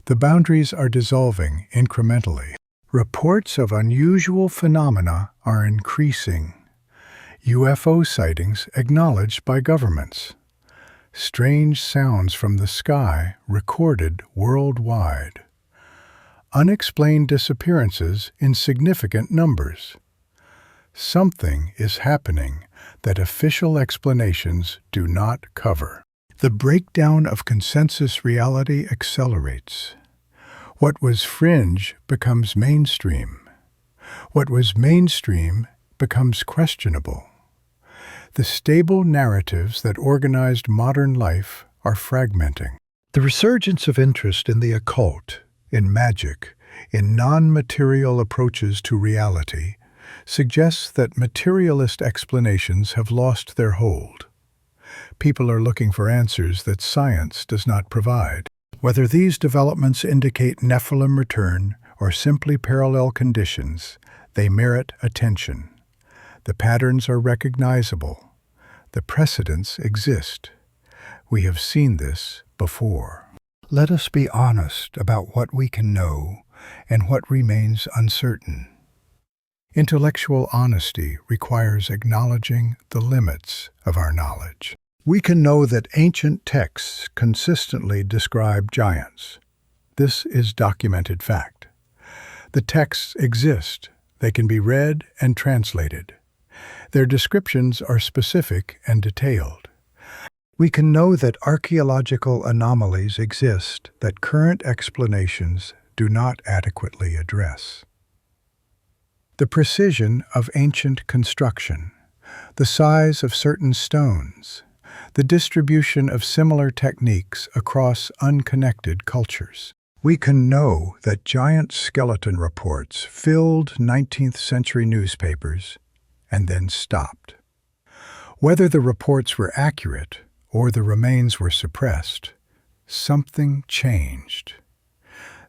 S1: The boundaries are dissolving incrementally. Reports of unusual phenomena are increasing. UFO sightings acknowledged by governments. Strange sounds from the sky recorded worldwide. Unexplained disappearances in significant numbers. Something is happening that official explanations do not cover. The breakdown of consensus reality accelerates. What was fringe becomes mainstream. What was mainstream becomes questionable. The stable narratives that organized modern life are fragmenting. The resurgence of interest in the occult, in magic, in non-material approaches to reality, suggests that materialist explanations have lost their hold. People are looking for answers that science does not provide. Whether these developments indicate Nephilim return or simply parallel conditions, they merit attention. The patterns are recognizable. The precedents exist. We have seen this before. Let us be honest about what we can know and what remains uncertain. Intellectual honesty requires acknowledging the limits of our knowledge. We can know that ancient texts consistently describe giants. This is documented fact. The texts exist. They can be read and translated. Their descriptions are specific and detailed. We can know that archaeological anomalies exist that current explanations do not adequately address. The precision of ancient construction, the size of certain stones, the distribution of similar techniques across unconnected cultures. We can know that giant skeleton reports filled 19th century newspapers and then stopped. Whether the reports were accurate or the remains were suppressed, something changed.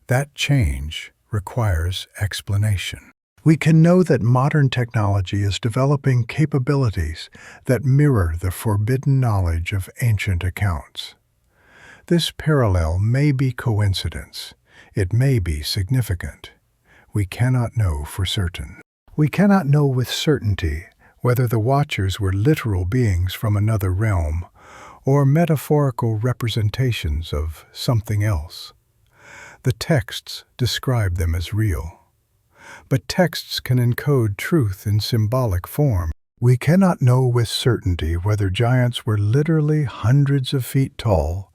S1: That change requires explanation. We can know that modern technology is developing capabilities that mirror the forbidden knowledge of ancient accounts. This parallel may be coincidence. It may be significant. We cannot know for certain. We cannot know with certainty whether the Watchers were literal beings from another realm or metaphorical representations of something else. The texts describe them as real. But texts can encode truth in symbolic form. We cannot know with certainty whether giants were literally hundreds of feet tall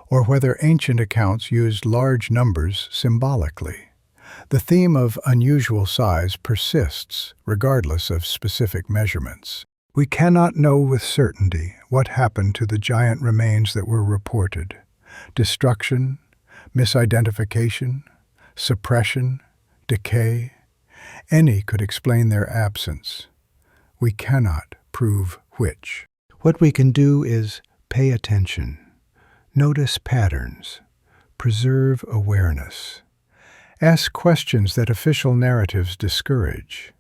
S1: or whether ancient accounts used large numbers symbolically. The theme of unusual size persists regardless of specific measurements. We cannot know with certainty what happened to the giant remains that were reported. Destruction, misidentification, suppression, decay. Any could explain their absence. We cannot prove which. What we can do is pay attention, notice patterns, preserve awareness, ask questions that official narratives discourage.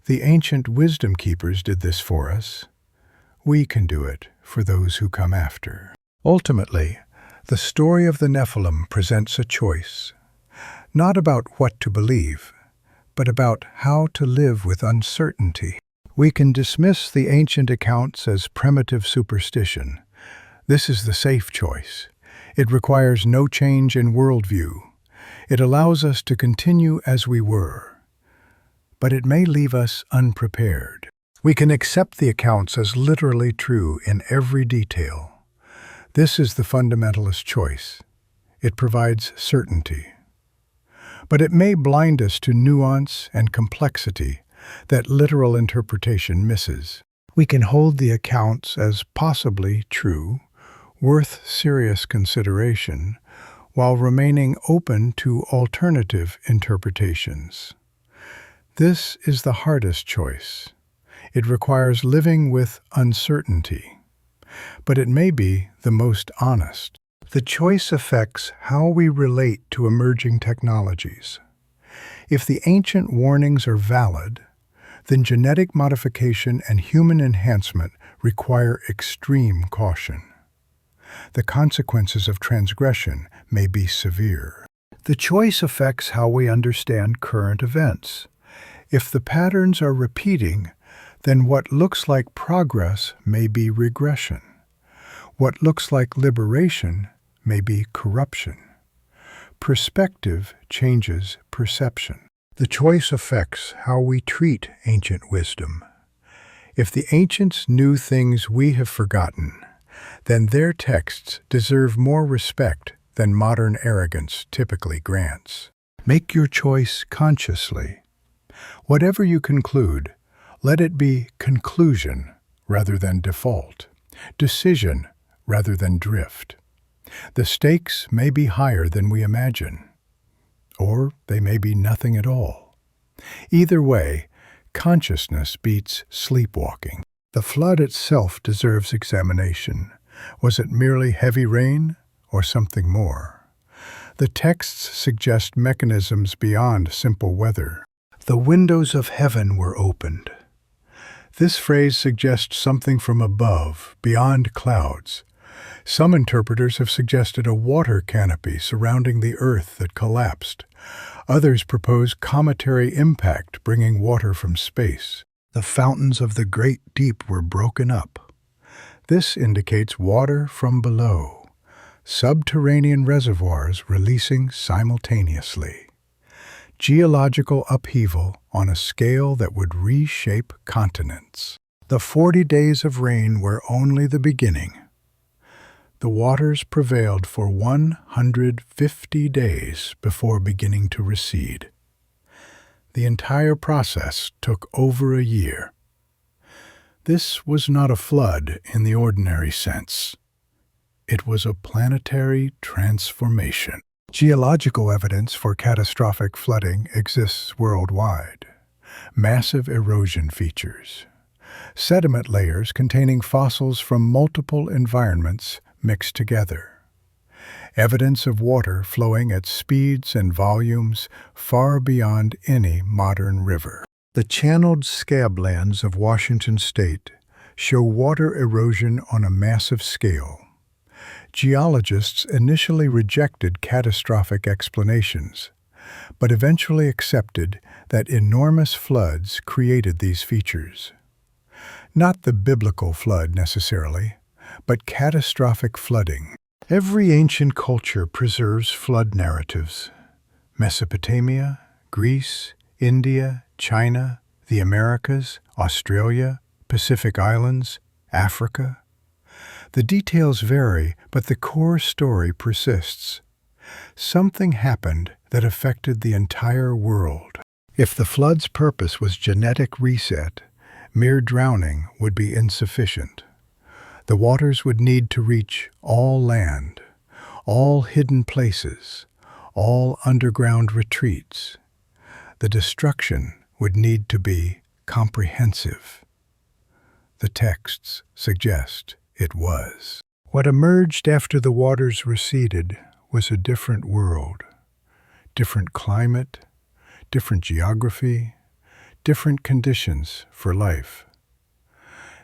S1: The ancient wisdom keepers did this for us. We can do it for those who come after. Ultimately, the story of the Nephilim presents a choice, not about what to believe, but about how to live with uncertainty. We can dismiss the ancient accounts as primitive superstition. This is the safe choice. It requires no change in worldview. It allows us to continue as we were. But it may leave us unprepared. We can accept the accounts as literally true in every detail. This is the fundamentalist choice. It provides certainty. But it may blind us to nuance and complexity that literal interpretation misses. We can hold the accounts as possibly true, worth serious consideration, while remaining open to alternative interpretations. This is the hardest choice. It requires living with uncertainty, but it may be the most honest. The choice affects how we relate to emerging technologies. If the ancient warnings are valid, then genetic modification and human enhancement require extreme caution. The consequences of transgression may be severe. The choice affects how we understand current events. If the patterns are repeating, then what looks like progress may be regression. What looks like liberation may be corruption. Perspective changes perception. The choice affects how we treat ancient wisdom. If the ancients knew things we have forgotten, then their texts deserve more respect than modern arrogance typically grants. Make your choice consciously. Whatever you conclude, let it be conclusion rather than default, decision rather than drift. The stakes may be higher than we imagine, or they may be nothing at all. Either way, consciousness beats sleepwalking. The flood itself deserves examination. Was it merely heavy rain or something more? The texts suggest mechanisms beyond simple weather. The windows of heaven were opened. This phrase suggests something from above, beyond clouds. Some interpreters have suggested a water canopy surrounding the Earth that collapsed. Others propose cometary impact bringing water from space. The fountains of the great deep were broken up. This indicates water from below, subterranean reservoirs releasing simultaneously. Geological upheaval on a scale that would reshape continents. The 40 days of rain were only the beginning. The waters prevailed for 150 days before beginning to recede. The entire process took over a year. This was not a flood in the ordinary sense. It was a planetary transformation. Geological evidence for catastrophic flooding exists worldwide. Massive erosion features. Sediment layers containing fossils from multiple environments mixed together. Evidence of water flowing at speeds and volumes far beyond any modern river. The channeled scablands of Washington state show water erosion on a massive scale. Geologists initially rejected catastrophic explanations, but eventually accepted that enormous floods created these features. Not the biblical flood necessarily, but catastrophic flooding. Every ancient culture preserves flood narratives. Mesopotamia, Greece, India, China, the Americas, Australia, Pacific Islands, Africa. The details vary, but the core story persists. Something happened that affected the entire world. If the flood's purpose was genetic reset, mere drowning would be insufficient. The waters would need to reach all land, all hidden places, all underground retreats. The destruction would need to be comprehensive. The texts suggest it was. What emerged after the waters receded was a different world, different climate, different geography, different conditions for life.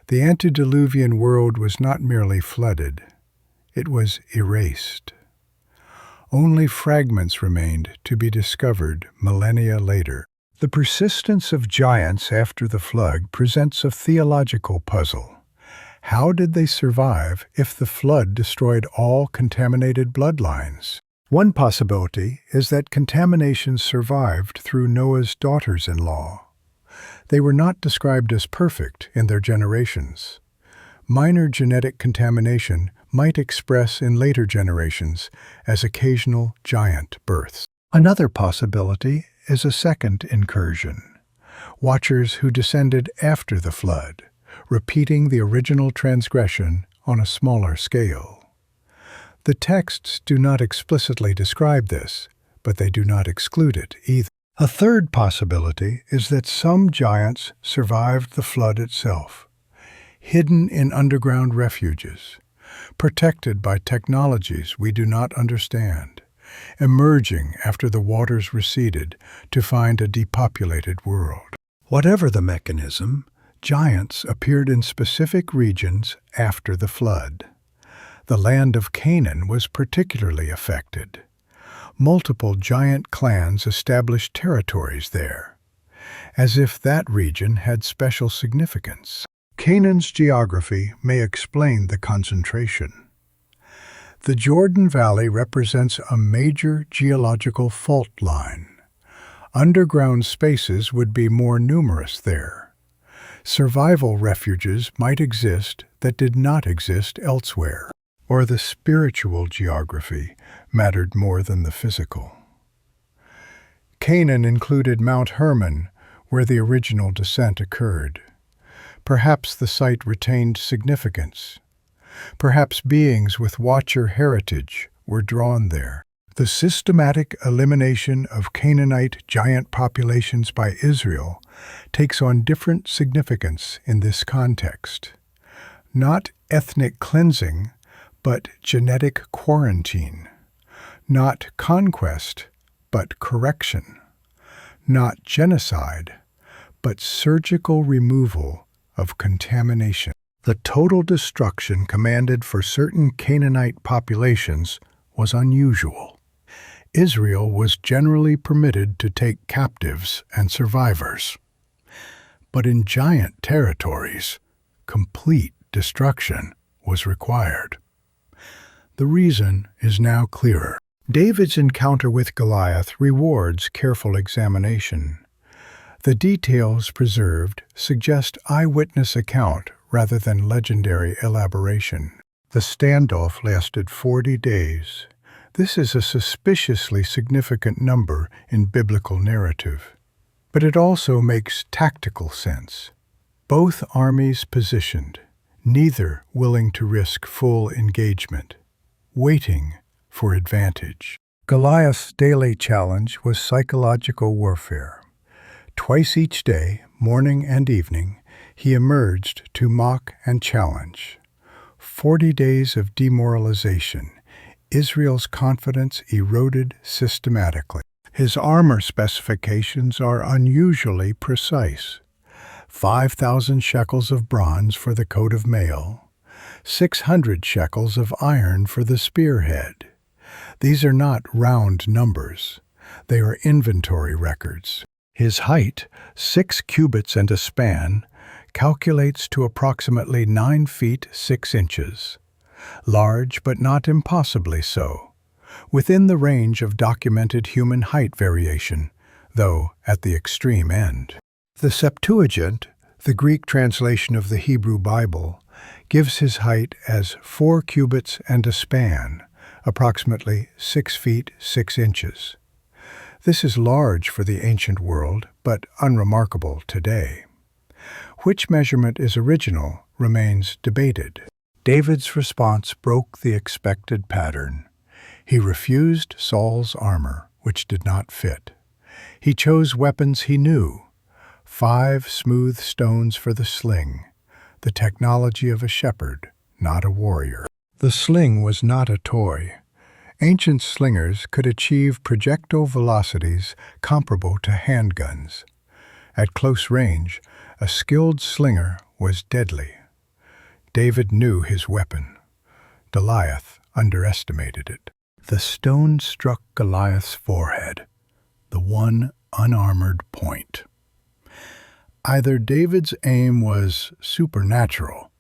S1: The antediluvian world was not merely flooded, it was erased. Only fragments remained to be discovered millennia later. The persistence of giants after the flood presents a theological puzzle. How did they survive if the flood destroyed all contaminated bloodlines? One possibility is that contamination survived through Noah's daughters-in-law. They were not described as perfect in their generations. Minor genetic contamination might express in later generations as occasional giant births. Another possibility is a second incursion. Watchers who descended after the flood, repeating the original transgression on a smaller scale. The texts do not explicitly describe this, but they do not exclude it either. A third possibility is that some giants survived the flood itself, hidden in underground refuges, protected by technologies we do not understand, emerging after the waters receded to find a depopulated world. Whatever the mechanism, giants appeared in specific regions after the flood. The land of Canaan was particularly affected. Multiple giant clans established territories there, as if that region had special significance. Canaan's geography may explain the concentration. The Jordan Valley represents a major geological fault line. Underground spaces would be more numerous there. Survival refuges might exist that did not exist elsewhere. Or the spiritual geography mattered more than the physical. Canaan included Mount Hermon, where the original descent occurred. Perhaps the site retained significance. Perhaps beings with Watcher heritage were drawn there. The systematic elimination of Canaanite giant populations by Israel takes on different significance in this context. Not ethnic cleansing, but genetic quarantine. Not conquest, but correction. Not genocide, but surgical removal of contamination. The total destruction commanded for certain Canaanite populations was unusual. Israel was generally permitted to take captives and survivors. But in giant territories, complete destruction was required. The reason is now clearer. David's encounter with Goliath rewards careful examination. The details preserved suggest eyewitness account rather than legendary elaboration. The standoff lasted 40 days. This is a suspiciously significant number in biblical narrative. But it also makes tactical sense. Both armies positioned, neither willing to risk full engagement, waiting for advantage. Goliath's daily challenge was psychological warfare. Twice each day, morning and evening, he emerged to mock and challenge. 40 days of demoralization. Israel's confidence eroded systematically. His armor specifications are unusually precise. 5,000 shekels of bronze for the coat of mail, 600 shekels of iron for the spearhead. These are not round numbers. They are inventory records. His height, 6 cubits and a span, calculates to approximately 9 feet 6 inches. Large but not impossibly so, within the range of documented human height variation, though at the extreme end. The Septuagint, the Greek translation of the Hebrew Bible, gives his height as 4 cubits and a span, approximately 6 feet 6 inches. This is large for the ancient world, but unremarkable today. Which measurement is original remains debated. David's response broke the expected pattern. He refused Saul's armor, which did not fit. He chose weapons he knew. 5 smooth stones for the sling, the technology of a shepherd, not a warrior. The sling was not a toy. Ancient slingers could achieve projectile velocities comparable to handguns. At close range, a skilled slinger was deadly. David knew his weapon. Goliath underestimated it. The stone struck Goliath's forehead, the one unarmored point. Either David's aim was supernatural,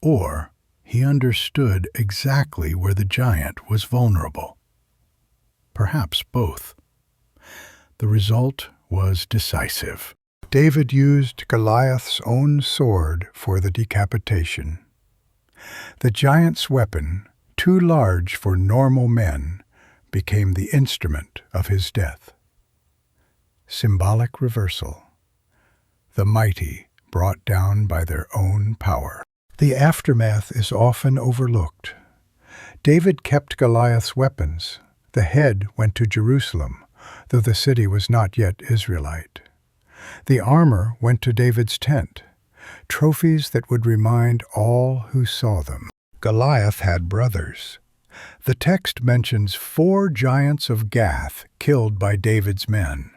S1: or he understood exactly where the giant was vulnerable. Perhaps both. The result was decisive. David used Goliath's own sword for the decapitation. The giant's weapon, too large for normal men, became the instrument of his death. Symbolic reversal. The mighty brought down by their own power. The aftermath is often overlooked. David kept Goliath's weapons. The head went to Jerusalem, though the city was not yet Israelite. The armor went to David's tent, trophies that would remind all who saw them. Goliath had brothers. The text mentions 4 giants of Gath killed by David's men.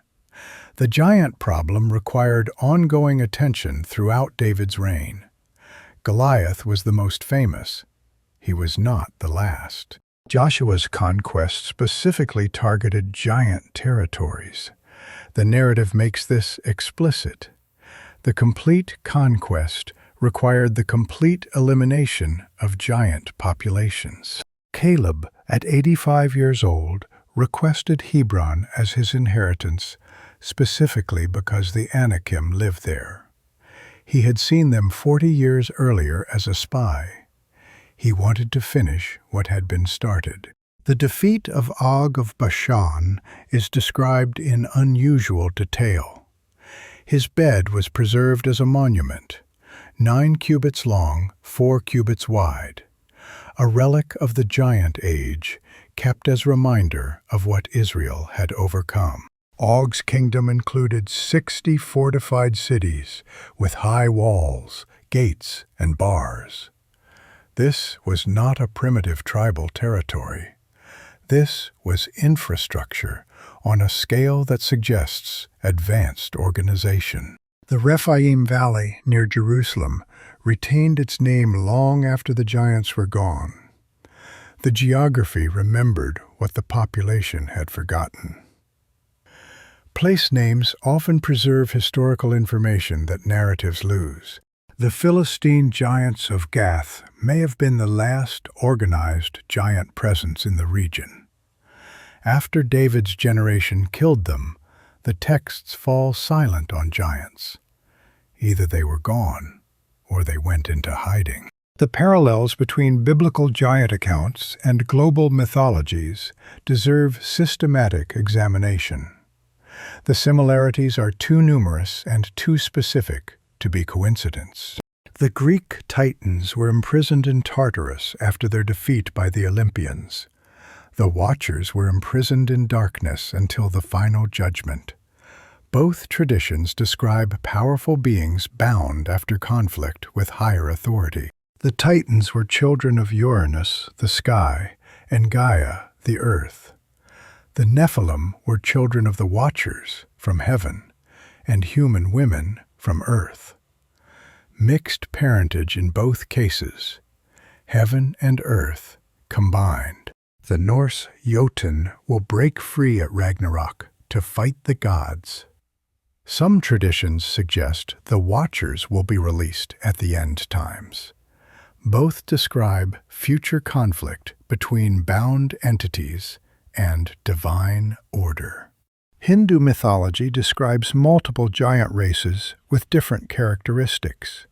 S1: The giant problem required ongoing attention throughout David's reign. Goliath was the most famous. He was not the last. Joshua's conquest specifically targeted giant territories. The narrative makes this explicit. The complete conquest required the complete elimination of giant populations. Caleb, at 85 years old, requested Hebron as his inheritance, specifically because the Anakim lived there. He had seen them 40 years earlier as a spy. He wanted to finish what had been started. The defeat of Og of Bashan is described in unusual detail. His bed was preserved as a monument, 9 cubits long, 4 cubits wide, a relic of the giant age, kept as reminder of what Israel had overcome. Og's kingdom included 60 fortified cities with high walls, gates, and bars. This was not a primitive tribal territory. This was infrastructure on a scale that suggests advanced organization. The Rephaim Valley near Jerusalem retained its name long after the giants were gone. The geography remembered what the population had forgotten. Place names often preserve historical information that narratives lose. The Philistine giants of Gath may have been the last organized giant presence in the region. After David's generation killed them, the texts fall silent on giants. Either they were gone, or they went into hiding. The parallels between biblical giant accounts and global mythologies deserve systematic examination. The similarities are too numerous and too specific to be coincidence. The Greek Titans were imprisoned in Tartarus after their defeat by the Olympians. The Watchers were imprisoned in darkness until the final judgment. Both traditions describe powerful beings bound after conflict with higher authority. The Titans were children of Uranus, the sky, and Gaia, the earth. The Nephilim were children of the Watchers, from heaven, and human women from earth. Mixed parentage in both cases, heaven and earth combined. The Norse Jotun will break free at Ragnarok to fight the gods. Some traditions suggest the Watchers will be released at the end times. Both describe future conflict between bound entities and divine order. Hindu mythology describes multiple giant races with different characteristics.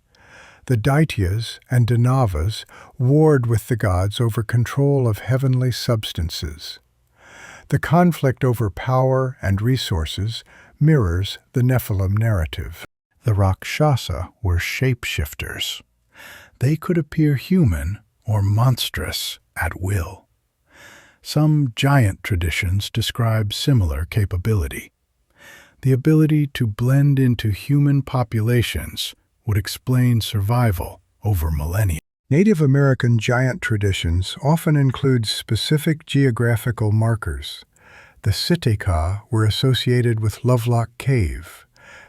S1: The Daityas and Danavas warred with the gods over control of heavenly substances. The conflict over power and resources mirrors the Nephilim narrative. The Rakshasa were shapeshifters. They could appear human or monstrous at will. Some giant traditions describe similar capability. The ability to blend into human populations would explain survival over millennia. Native American giant traditions often include specific geographical markers. The Sitka were associated with Lovelock Cave.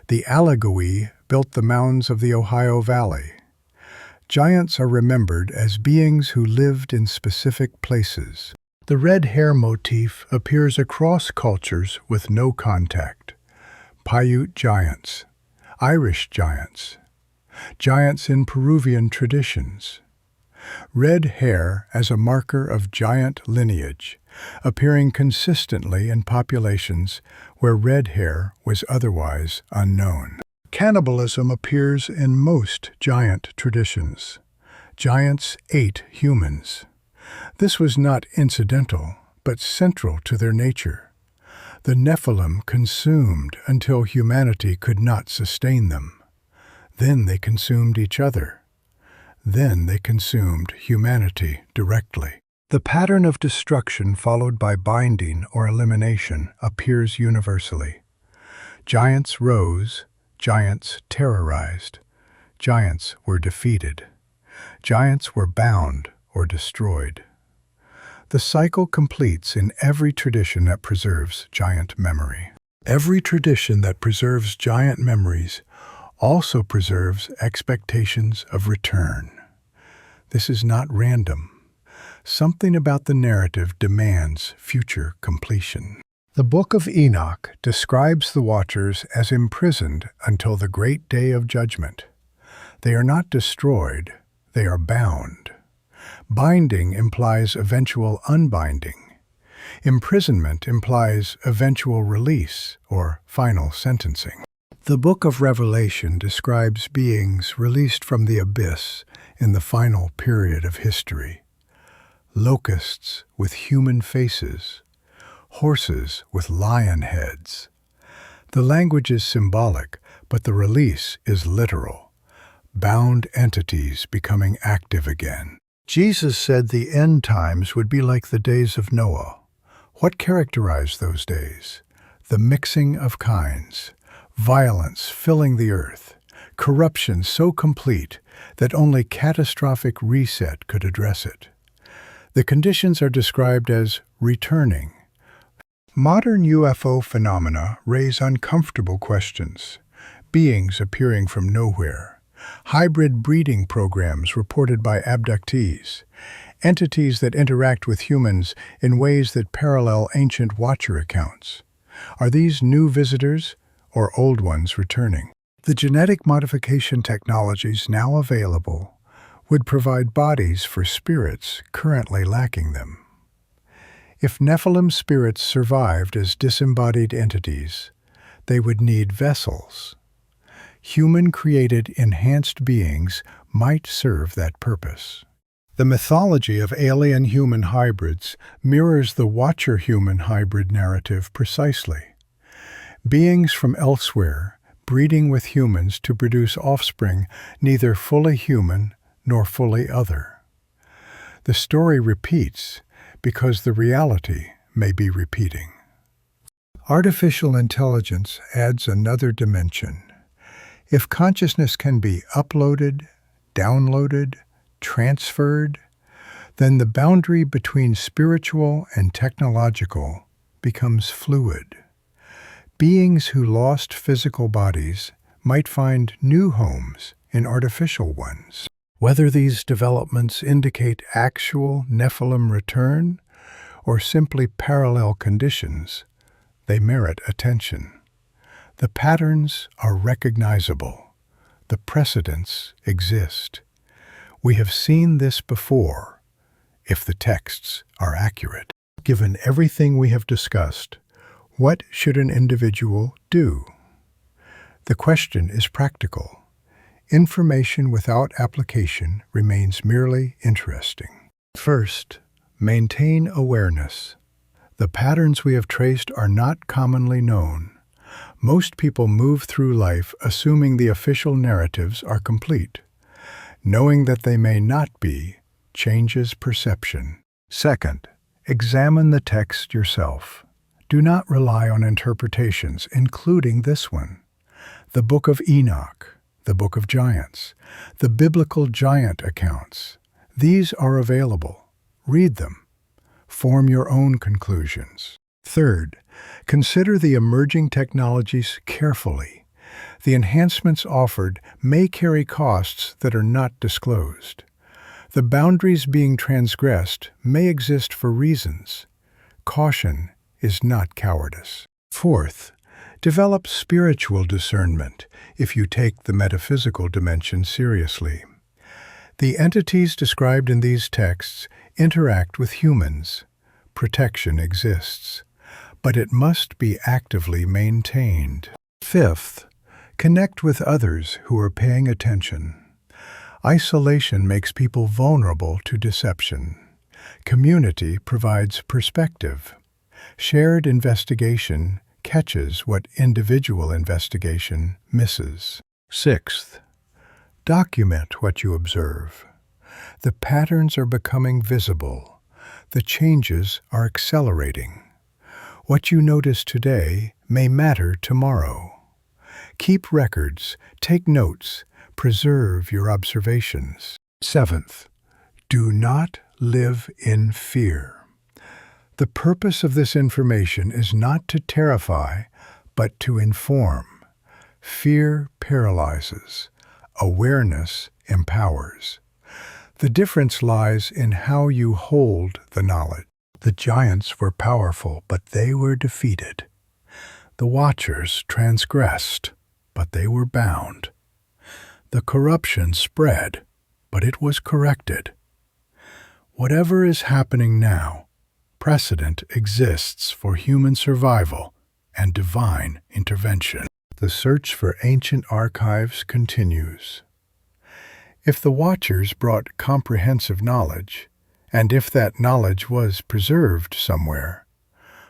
S1: The Allegheny built the mounds of the Ohio Valley. Giants are remembered as beings who lived in specific places. The red hair motif appears across cultures with no contact. Paiute giants, Irish giants, giants in Peruvian traditions. Red hair as a marker of giant lineage, appearing consistently in populations where red hair was otherwise unknown. Cannibalism appears in most giant traditions. Giants ate humans. This was not incidental, but central to their nature. The Nephilim consumed until humanity could not sustain them. Then they consumed each other. Then they consumed humanity directly. The pattern of destruction followed by binding or elimination appears universally. Giants rose, giants terrorized, giants were defeated, giants were bound or destroyed. The cycle completes in every tradition that preserves giant memory. Every tradition that preserves giant memories also preserves expectations of return. This is not random. Something about the narrative demands future completion. The Book of Enoch describes the Watchers as imprisoned until the great day of judgment. They are not destroyed, they are bound. Binding implies eventual unbinding. Imprisonment implies eventual release or final sentencing. The Book of Revelation describes beings released from the abyss in the final period of history. Locusts with human faces, horses with lion heads. The language is symbolic, but the release is literal. Bound entities becoming active again. Jesus said the end times would be like the days of Noah. What characterized those days? The mixing of kinds, violence filling the earth, corruption so complete that only catastrophic reset could address it. The conditions are described as returning. Modern UFO phenomena raise uncomfortable questions. Beings appearing from nowhere, hybrid breeding programs reported by abductees, entities that interact with humans in ways that parallel ancient Watcher accounts. Are these new visitors or old ones returning? The genetic modification technologies now available would provide bodies for spirits currently lacking them. If Nephilim spirits survived as disembodied entities, they would need vessels. Human-created enhanced beings might serve that purpose. The mythology of alien-human hybrids mirrors the Watcher-human hybrid narrative precisely. Beings from elsewhere breeding with humans to produce offspring neither fully human nor fully other. The story repeats because the reality may be repeating. Artificial intelligence adds another dimension. If consciousness can be uploaded, downloaded, transferred, then the boundary between spiritual and technological becomes fluid. Beings who lost physical bodies might find new homes in artificial ones. Whether these developments indicate actual Nephilim return or simply parallel conditions, they merit attention. The patterns are recognizable. The precedents exist. We have seen this before, if the texts are accurate. Given everything we have discussed, what should an individual do? The question is practical. Information without application remains merely interesting. First, maintain awareness. The patterns we have traced are not commonly known. Most people move through life assuming the official narratives are complete. Knowing that they may not be changes perception. Second, examine the text yourself. Do not rely on interpretations, including this one. The Book of Enoch, the Book of Giants, the biblical giant accounts. These are available. Read them. Form your own conclusions. Third, consider the emerging technologies carefully. The enhancements offered may carry costs that are not disclosed. The boundaries being transgressed may exist for reasons. Caution is not cowardice. Fourth, develop spiritual discernment if you take the metaphysical dimension seriously. The entities described in these texts interact with humans. Protection exists, but it must be actively maintained. Fifth, connect with others who are paying attention. Isolation makes people vulnerable to deception. Community provides perspective. Shared investigation catches what individual investigation misses. Sixth, document what you observe. The patterns are becoming visible. The changes are accelerating. What you notice today may matter tomorrow. Keep records, take notes, preserve your observations. Seventh, do not live in fear. The purpose of this information is not to terrify, but to inform. Fear paralyzes. Awareness empowers. The difference lies in how you hold the knowledge. The giants were powerful, but they were defeated. The Watchers transgressed, but they were bound. The corruption spread, but it was corrected. Whatever is happening now, precedent exists for human survival and divine intervention. The search for ancient archives continues. If the Watchers brought comprehensive knowledge, and if that knowledge was preserved somewhere,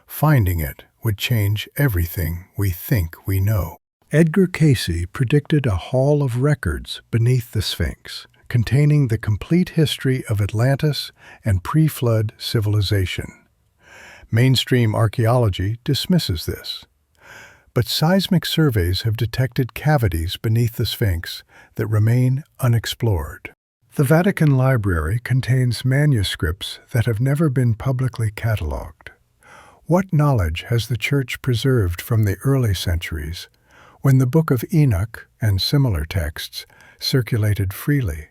S1: finding it would change everything we think we know. Edgar Cayce predicted a hall of records beneath the Sphinx, containing the complete history of Atlantis and pre-flood civilization. Mainstream archaeology dismisses this, but seismic surveys have detected cavities beneath the Sphinx that remain unexplored. The Vatican Library contains manuscripts that have never been publicly catalogued. What knowledge has the Church preserved from the early centuries, when the Book of Enoch and similar texts circulated freely.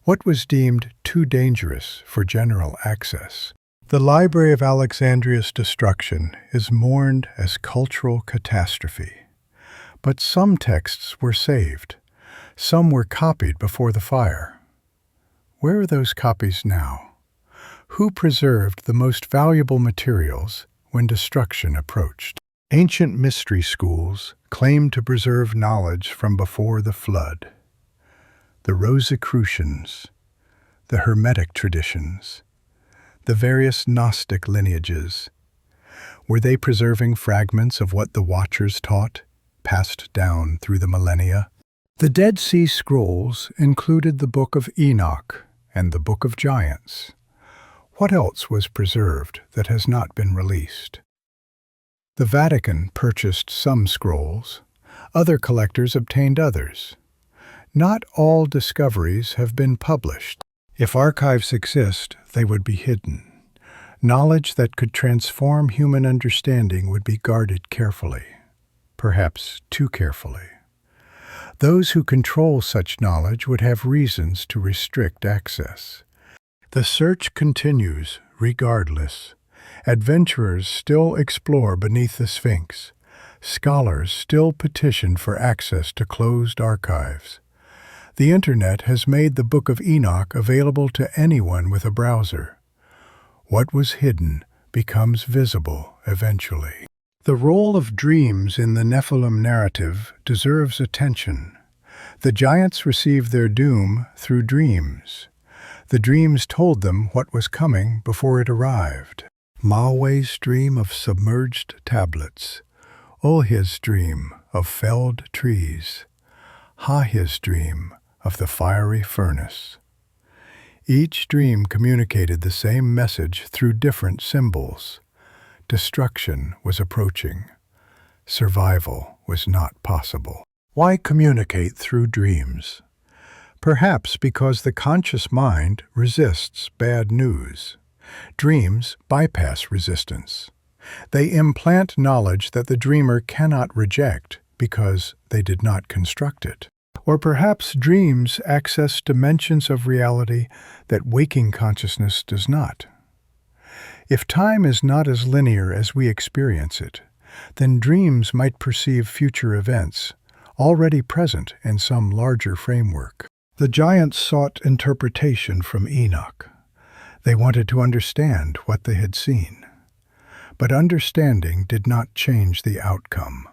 S1: What was deemed too dangerous for general access? The Library of Alexandria's destruction is mourned as cultural catastrophe. But some texts were saved. Some were copied before the fire. Where are those copies now? Who preserved the most valuable materials when destruction approached? Ancient mystery schools claimed to preserve knowledge from before the flood. The Rosicrucians, the Hermetic traditions, the various Gnostic lineages. Were they preserving fragments of what the Watchers taught, passed down through the millennia? The Dead Sea Scrolls included the Book of Enoch and the Book of Giants. What else was preserved that has not been released? The Vatican purchased some scrolls. Other collectors obtained others. Not all discoveries have been published. If archives exist, they would be hidden. Knowledge that could transform human understanding would be guarded carefully, perhaps too carefully. Those who control such knowledge would have reasons to restrict access. The search continues, regardless. Adventurers still explore beneath the Sphinx. Scholars still petition for access to closed archives. The Internet has made the Book of Enoch available to anyone with a browser. What was hidden becomes visible eventually. The role of dreams in the Nephilim narrative deserves attention. The giants received their doom through dreams. The dreams told them what was coming before it arrived. Malwe's dream of submerged tablets, Olhi's dream of felled trees, Hahi's dream of the fiery furnace. Each dream communicated the same message through different symbols. Destruction was approaching. Survival was not possible. Why communicate through dreams? Perhaps because the conscious mind resists bad news. Dreams bypass resistance. They implant knowledge that the dreamer cannot reject because they did not construct it. Or perhaps dreams access dimensions of reality that waking consciousness does not. If time is not as linear as we experience it, then dreams might perceive future events, already present in some larger framework. The giants sought interpretation from Enoch. They wanted to understand what they had seen. But understanding did not change the outcome.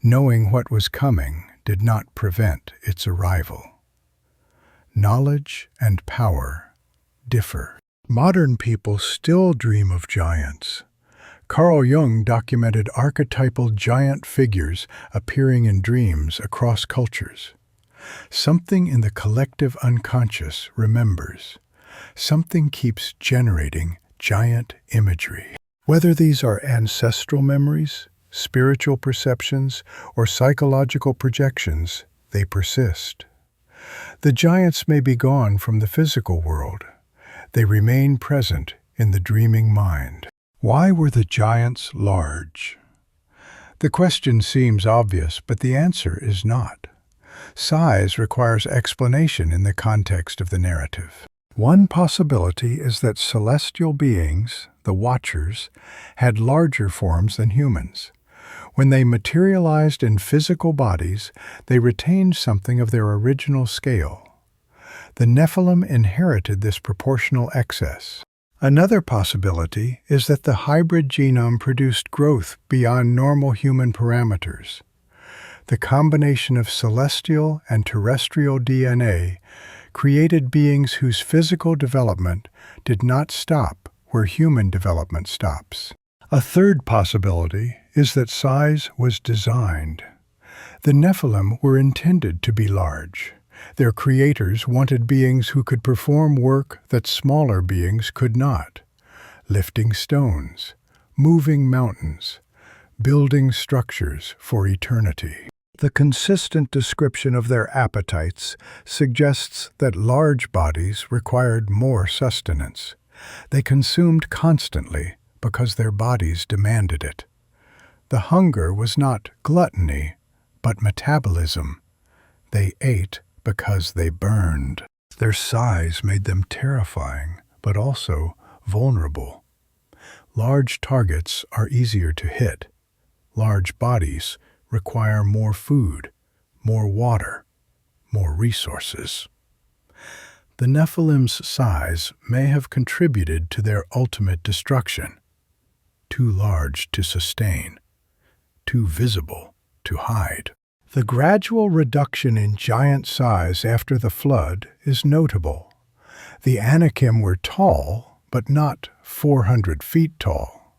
S1: Knowing what was coming did not prevent its arrival. Knowledge and power differ. Modern people still dream of giants. Carl Jung documented archetypal giant figures appearing in dreams across cultures. Something in the collective unconscious remembers. Something keeps generating giant imagery. Whether these are ancestral memories, spiritual perceptions, or psychological projections, they persist. The giants may be gone from the physical world. They remain present in the dreaming mind. Why were the giants large? The question seems obvious, but the answer is not. Size requires explanation in the context of the narrative. One possibility is that celestial beings, the Watchers, had larger forms than humans. When they materialized in physical bodies, they retained something of their original scale. The Nephilim inherited this proportional excess. Another possibility is that the hybrid genome produced growth beyond normal human parameters. The combination of celestial and terrestrial DNA created beings whose physical development did not stop where human development stops. A third possibility is that size was designed. The Nephilim were intended to be large. Their creators wanted beings who could perform work that smaller beings could not. Lifting stones, moving mountains, building structures for eternity. The consistent description of their appetites suggests that large bodies required more sustenance. They consumed constantly because their bodies demanded it. The hunger was not gluttony, but metabolism. They ate because they burned. Their size made them terrifying, but also vulnerable. Large targets are easier to hit. Large bodies require more food, more water, more resources. The Nephilim's size may have contributed to their ultimate destruction. Too large to sustain, too visible to hide. The gradual reduction in giant size after the flood is notable. The Anakim were tall, but not 400 feet tall.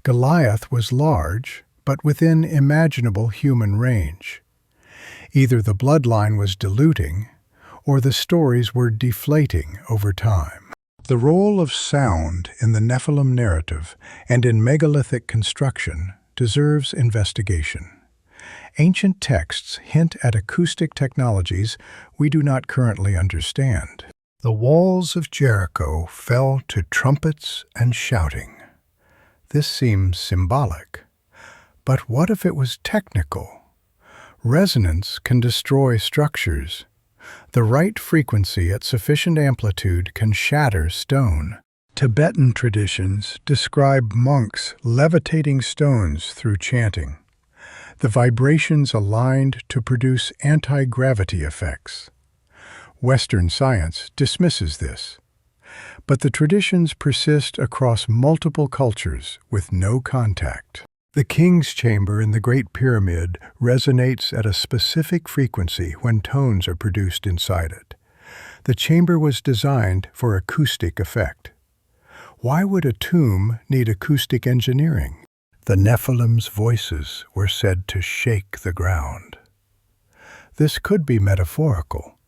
S1: Goliath was large, but within imaginable human range. Either the bloodline was diluting, or the stories were deflating over time. The role of sound in the Nephilim narrative and in megalithic construction deserves investigation. Ancient texts hint at acoustic technologies we do not currently understand. The walls of Jericho fell to trumpets and shouting. This seems symbolic. But what if it was technical? Resonance can destroy structures. The right frequency at sufficient amplitude can shatter stone. Tibetan traditions describe monks levitating stones through chanting. The vibrations aligned to produce anti-gravity effects. Western science dismisses this, but the traditions persist across multiple cultures with no contact. The king's chamber in the Great Pyramid resonates at a specific frequency when tones are produced inside it. The chamber was designed for acoustic effect. Why would a tomb need acoustic engineering? The Nephilim's voices were said to shake the ground. This could be metaphorical,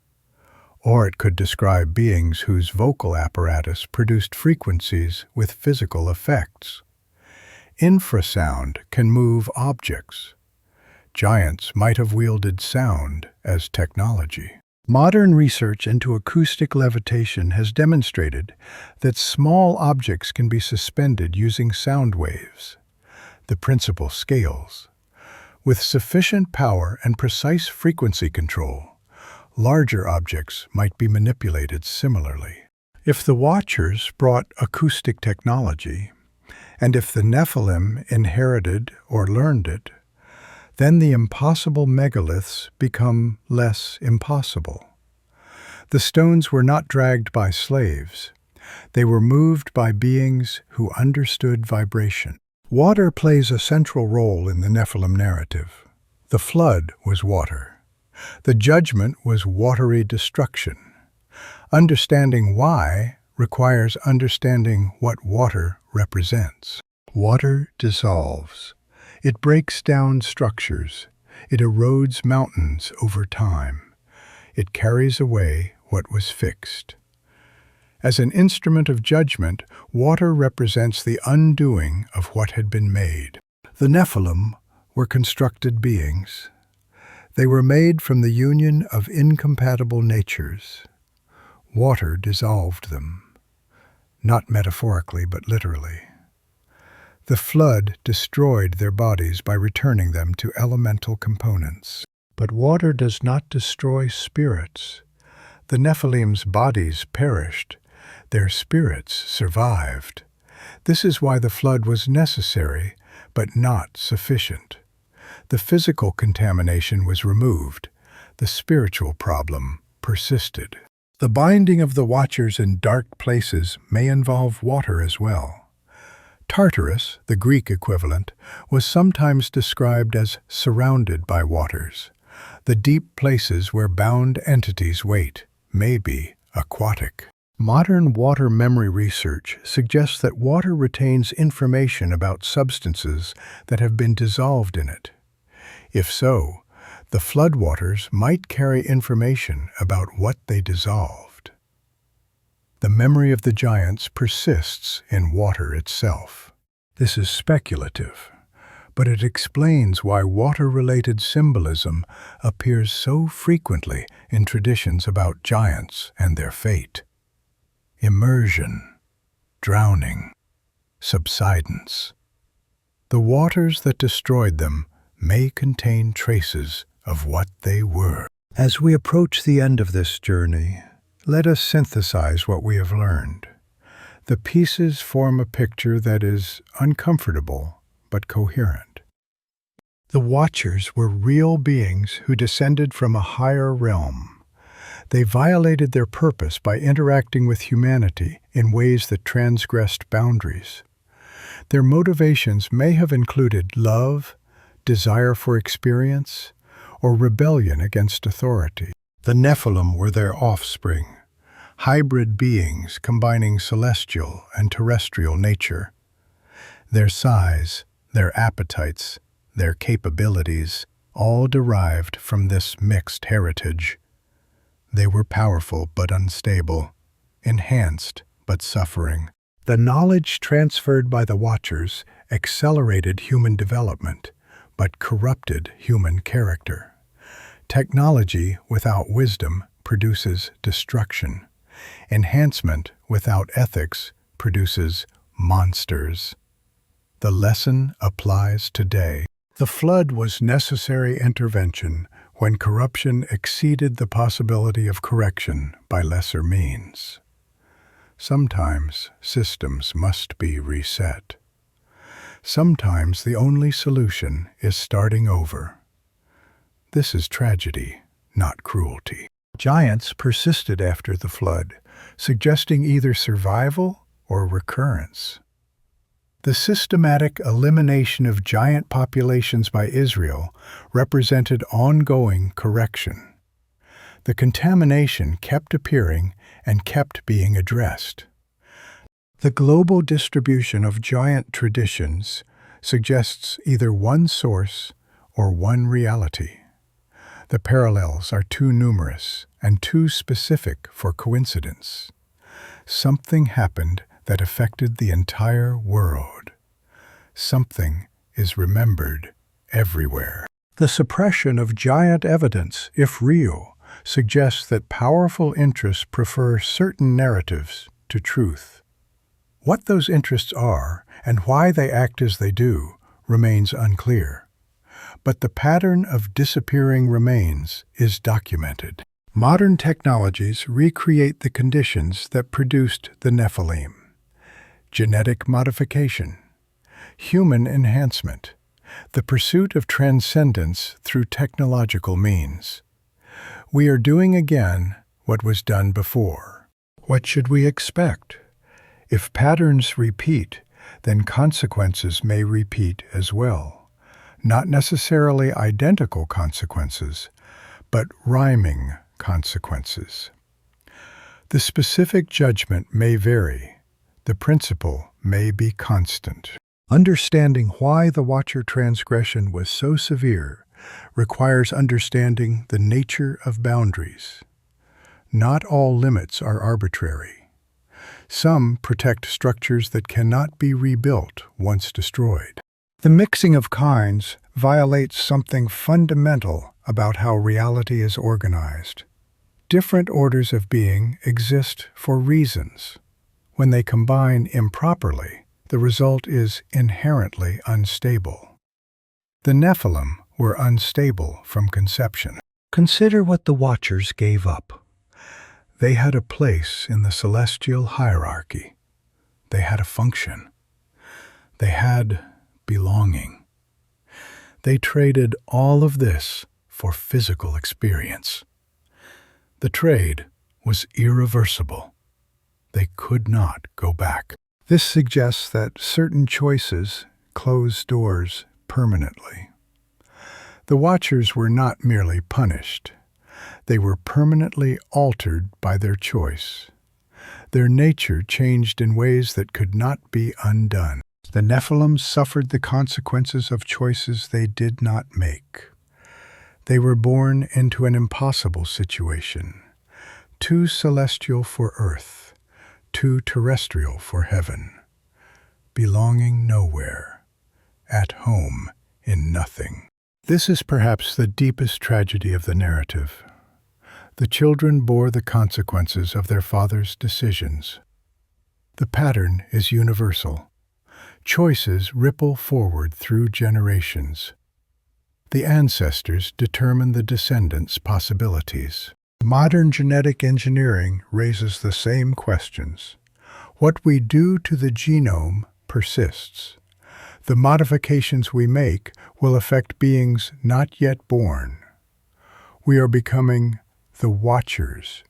S1: or it could describe beings whose vocal apparatus produced frequencies with physical effects. Infrasound can move objects. Giants might have wielded sound as technology. Modern research into acoustic levitation has demonstrated that small objects can be suspended using sound waves. The principle scales. With sufficient power and precise frequency control, larger objects might be manipulated similarly. If the Watchers brought acoustic technology, and if the Nephilim inherited or learned it, then the impossible megaliths become less impossible. The stones were not dragged by slaves. They were moved by beings who understood vibration. Water plays a central role in the Nephilim narrative. The flood was water. The judgment was watery destruction. Understanding why requires understanding what water represents. Water dissolves. It breaks down structures. It erodes mountains over time. It carries away what was fixed. As an instrument of judgment, water represents the undoing of what had been made. The Nephilim were constructed beings. They were made from the union of incompatible natures. Water dissolved them, not metaphorically but literally. The flood destroyed their bodies by returning them to elemental components. But water does not destroy spirits. The Nephilim's bodies perished. Their spirits survived. This is why the flood was necessary, but not sufficient. The physical contamination was removed. The spiritual problem persisted. The binding of the Watchers in dark places may involve water as well. Tartarus, the Greek equivalent, was sometimes described as surrounded by waters. The deep places where bound entities wait may be aquatic. Modern water memory research suggests that water retains information about substances that have been dissolved in it. If so, the floodwaters might carry information about what they dissolved. The memory of the giants persists in water itself. This is speculative, but it explains why water-related symbolism appears so frequently in traditions about giants and their fate. Immersion, drowning, subsidence. The waters that destroyed them may contain traces of what they were. As we approach the end of this journey, let us synthesize what we have learned. The pieces form a picture that is uncomfortable but coherent. The Watchers were real beings who descended from a higher realm. They violated their purpose by interacting with humanity in ways that transgressed boundaries. Their motivations may have included love, desire for experience, or rebellion against authority. The Nephilim were their offspring, hybrid beings combining celestial and terrestrial nature. Their size, their appetites, their capabilities, all derived from this mixed heritage. They were powerful but unstable, enhanced but suffering. The knowledge transferred by the Watchers accelerated human development, but corrupted human character. Technology without wisdom produces destruction. Enhancement without ethics produces monsters. The lesson applies today. The flood was necessary intervention when corruption exceeded the possibility of correction by lesser means. Sometimes systems must be reset. Sometimes the only solution is starting over. This is tragedy, not cruelty. Giants persisted after the flood, suggesting either survival or recurrence. The systematic elimination of giant populations by Israel represented ongoing correction. The contamination kept appearing and kept being addressed. The global distribution of giant traditions suggests either one source or one reality. The parallels are too numerous and too specific for coincidence. Something happened that affected the entire world. Something is remembered everywhere. The suppression of giant evidence, if real, suggests that powerful interests prefer certain narratives to truth. What those interests are and why they act as they do remains unclear. But the pattern of disappearing remains is documented. Modern technologies recreate the conditions that produced the Nephilim. Genetic modification, human enhancement, the pursuit of transcendence through technological means. We are doing again what was done before. What should we expect? If patterns repeat, then consequences may repeat as well. Not necessarily identical consequences, but rhyming consequences. The specific judgment may vary. The principle may be constant. Understanding why the Watcher transgression was so severe requires understanding the nature of boundaries. Not all limits are arbitrary. Some protect structures that cannot be rebuilt once destroyed. The mixing of kinds violates something fundamental about how reality is organized. Different orders of being exist for reasons. When they combine improperly, the result is inherently unstable. The Nephilim were unstable from conception. Consider what the Watchers gave up. They had a place in the celestial hierarchy. They had a function. They had belonging. They traded all of this for physical experience. The trade was irreversible. They could not go back. This suggests that certain choices close doors permanently. The Watchers were not merely punished. They were permanently altered by their choice. Their nature changed in ways that could not be undone. The Nephilim suffered the consequences of choices they did not make. They were born into an impossible situation, too celestial for earth, too terrestrial for heaven, belonging nowhere, at home in nothing. This is perhaps the deepest tragedy of the narrative. The children bore the consequences of their father's decisions. The pattern is universal. Choices ripple forward through generations. The ancestors determine the descendants' possibilities. Modern genetic engineering raises the same questions. What we do to the genome persists. The modifications we make will affect beings not yet born. We are becoming the Watchers,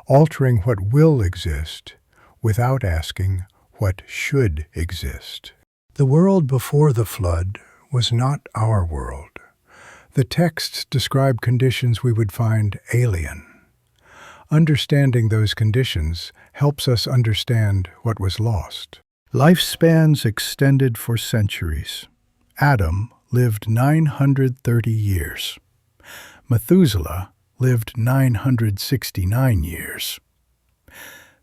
S1: altering what will exist without asking what should exist. The world before the flood was not our world. The texts describe conditions we would find alien. Understanding those conditions helps us understand what was lost. Lifespans extended for centuries. Adam lived 930 years. Methuselah lived 969 years.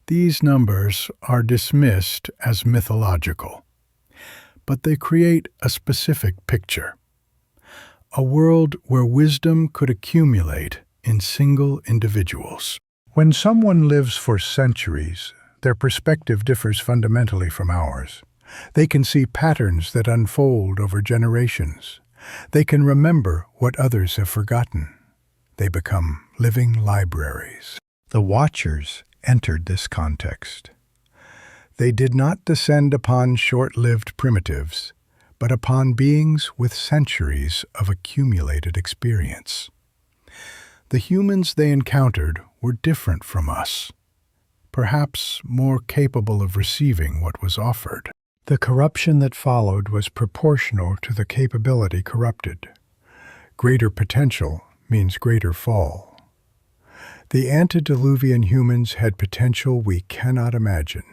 S1: These numbers are dismissed as mythological, but they create a specific picture. A world where wisdom could accumulate in single individuals. When someone lives for centuries, their perspective differs fundamentally from ours. They can see patterns that unfold over generations. They can remember what others have forgotten. They become living libraries. The Watchers entered this context. They did not descend upon short-lived primitives, but upon beings with centuries of accumulated experience. The humans they encountered were different from us, perhaps more capable of receiving what was offered. The corruption that followed was proportional to the capability corrupted. Greater potential means greater fall. The antediluvian humans had potential we cannot imagine.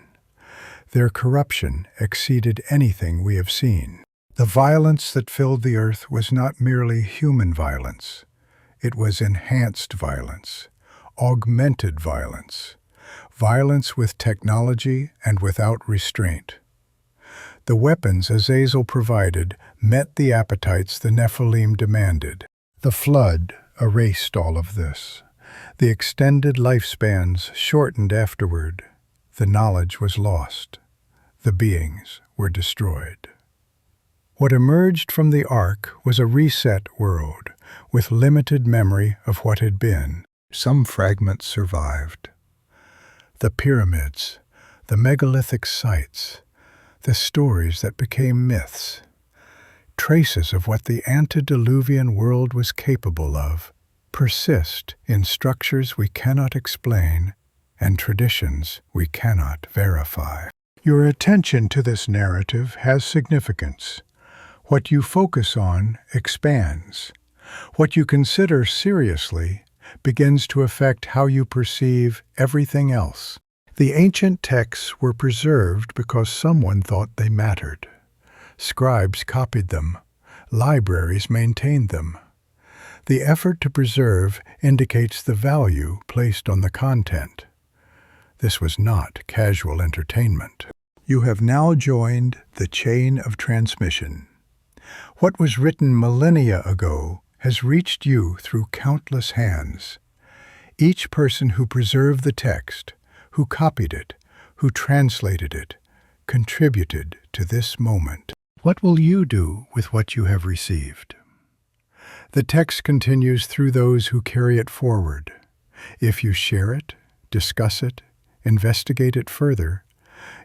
S1: Their corruption exceeded anything we have seen. The violence that filled the earth was not merely human violence. It was enhanced violence, augmented violence, violence with technology and without restraint. The weapons Azazel provided met the appetites the Nephilim demanded. The flood erased all of this. The extended lifespans shortened afterward. The knowledge was lost. The beings were destroyed. What emerged from the ark was a reset world, with limited memory of what had been. Some fragments survived. The pyramids, the megalithic sites, the stories that became myths, traces of what the antediluvian world was capable of, persist in structures we cannot explain and traditions we cannot verify. Your attention to this narrative has significance. What you focus on expands. What you consider seriously begins to affect how you perceive everything else. The ancient texts were preserved because someone thought they mattered. Scribes copied them. Libraries maintained them. The effort to preserve indicates the value placed on the content. This was not casual entertainment. You have now joined the chain of transmission. What was written millennia ago has reached you through countless hands. Each person who preserved the text, who copied it, who translated it, contributed to this moment. What will you do with what you have received? The text continues through those who carry it forward. If you share it, discuss it, investigate it further,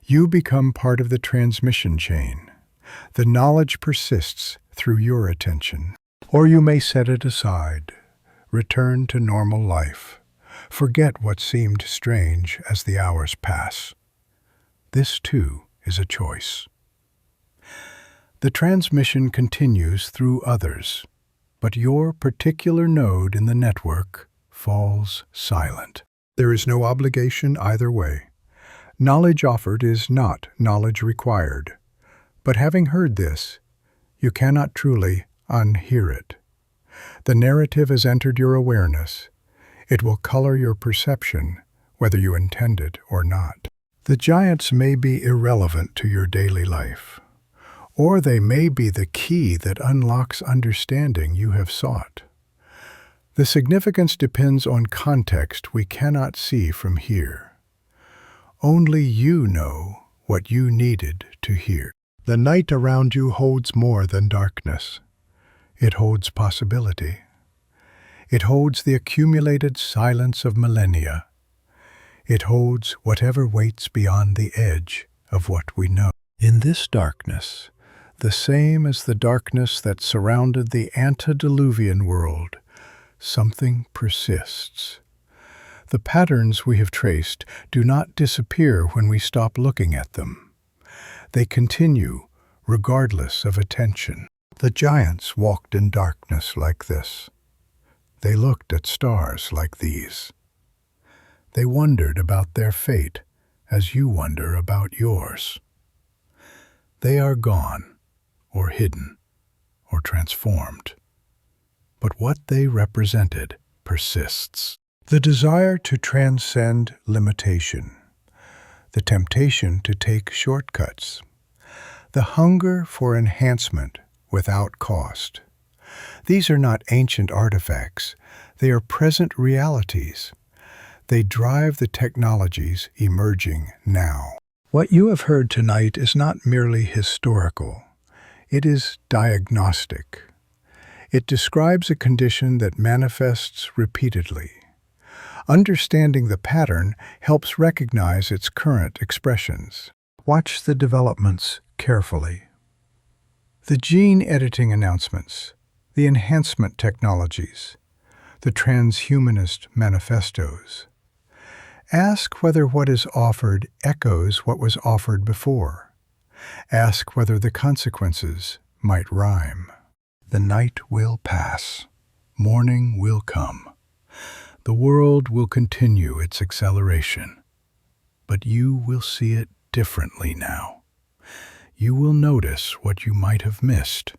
S1: you become part of the transmission chain. The knowledge persists through your attention. Or you may set it aside, return to normal life, forget what seemed strange as the hours pass. This, too, is a choice. The transmission continues through others, but your particular node in the network falls silent. There is no obligation either way. Knowledge offered is not knowledge required. But having heard this, you cannot truly unhear it. The narrative has entered your awareness. It will color your perception, whether you intend it or not. The giants may be irrelevant to your daily life, or they may be the key that unlocks understanding you have sought. The significance depends on context we cannot see from here. Only you know what you needed to hear. The night around you holds more than darkness. It holds possibility. It holds the accumulated silence of millennia. It holds whatever waits beyond the edge of what we know. In this darkness, the same as the darkness that surrounded the antediluvian world, something persists. The patterns we have traced do not disappear when we stop looking at them. They continue, regardless of attention. The giants walked in darkness like this. They looked at stars like these. They wondered about their fate as you wonder about yours. They are gone, or hidden, or transformed. But what they represented persists. The desire to transcend limitation, the temptation to take shortcuts, the hunger for enhancement without cost. These are not ancient artifacts. They are present realities. They drive the technologies emerging now. What you have heard tonight is not merely historical. It is diagnostic. It describes a condition that manifests repeatedly. Understanding the pattern helps recognize its current expressions. Watch the developments carefully. The gene editing announcements, the enhancement technologies, the transhumanist manifestos. Ask whether what is offered echoes what was offered before. Ask whether the consequences might rhyme. The night will pass. Morning will come. The world will continue its acceleration. But you will see it differently now. You will notice what you might have missed.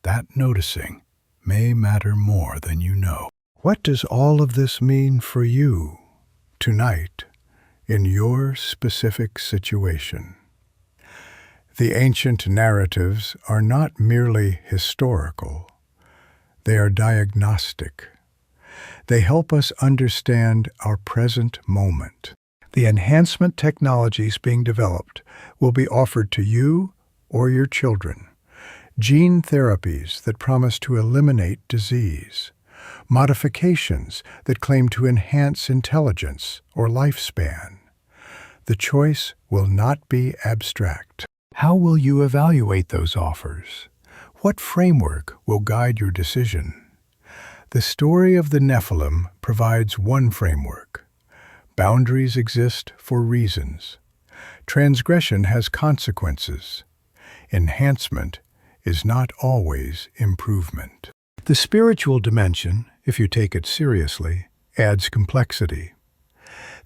S1: That noticing may matter more than you know. What does all of this mean for you tonight in your specific situation? The ancient narratives are not merely historical. They are diagnostic. They help us understand our present moment. The enhancement technologies being developed will be offered to you or your children. Gene therapies that promise to eliminate disease. Modifications that claim to enhance intelligence or lifespan. The choice will not be abstract. How will you evaluate those offers? What framework will guide your decision? The story of the Nephilim provides one framework. Boundaries exist for reasons. Transgression has consequences. Enhancement is not always improvement. The spiritual dimension, if you take it seriously, adds complexity.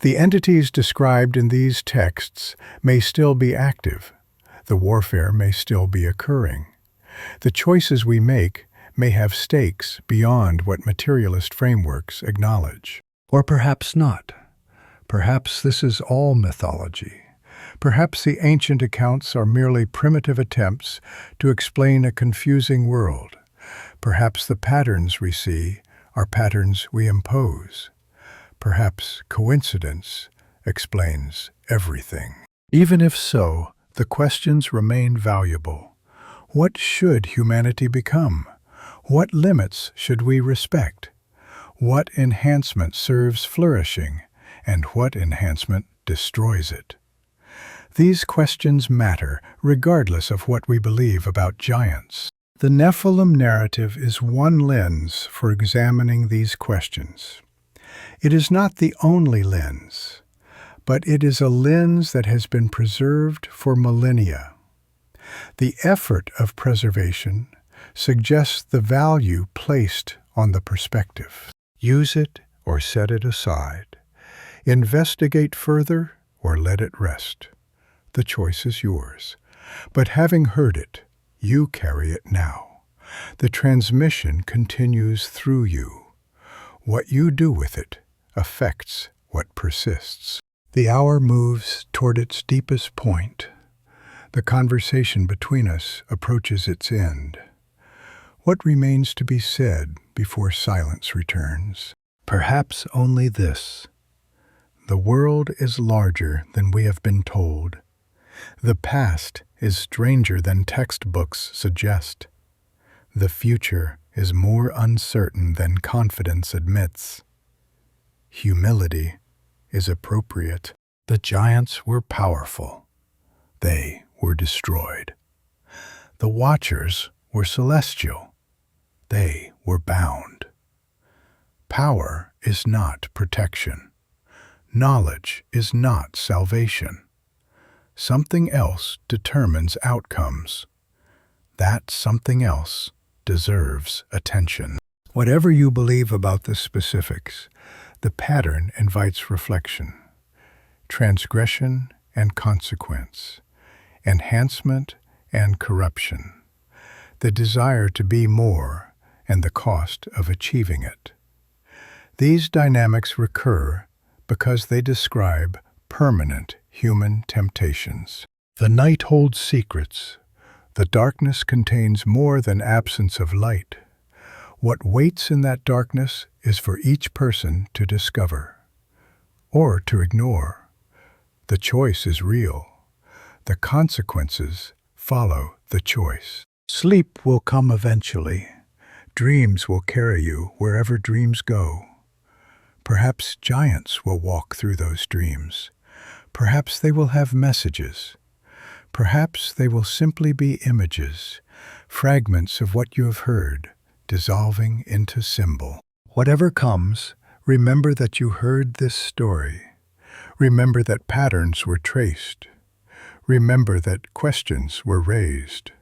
S1: The entities described in these texts may still be active. The warfare may still be occurring. The choices we make may have stakes beyond what materialist frameworks acknowledge. Or perhaps not. Perhaps this is all mythology. Perhaps the ancient accounts are merely primitive attempts to explain a confusing world. Perhaps the patterns we see are patterns we impose. Perhaps coincidence explains everything. Even if so, the questions remain valuable. What should humanity become? What limits should we respect? What enhancement serves flourishing, and what enhancement destroys it? These questions matter regardless of what we believe about giants. The Nephilim narrative is one lens for examining these questions. It is not the only lens, but it is a lens that has been preserved for millennia. The effort of preservation suggests the value placed on the perspective. Use it or set it aside. Investigate further or let it rest. The choice is yours. But having heard it, you carry it now. The transmission continues through you. What you do with it affects what persists. The hour moves toward its deepest point. The conversation between us approaches its end. What remains to be said before silence returns? Perhaps only this. The world is larger than we have been told. The past is stranger than textbooks suggest. The future is more uncertain than confidence admits. Humility is appropriate. The giants were powerful. They were destroyed. The Watchers were celestial. They were bound. Power is not protection. Knowledge is not salvation. Something else determines outcomes. That something else deserves attention. Whatever you believe about the specifics, the pattern invites reflection. Transgression and consequence. Enhancement and corruption. The desire to be more and the cost of achieving it. These dynamics recur because they describe permanent human temptations. The night holds secrets. The darkness contains more than absence of light. What waits in that darkness is for each person to discover or to ignore. The choice is real. The consequences follow the choice. Sleep will come eventually. Dreams will carry you wherever dreams go. Perhaps giants will walk through those dreams. Perhaps they will have messages. Perhaps they will simply be images, fragments of what you have heard, dissolving into symbol. Whatever comes, remember that you heard this story. Remember that patterns were traced. Remember that questions were raised.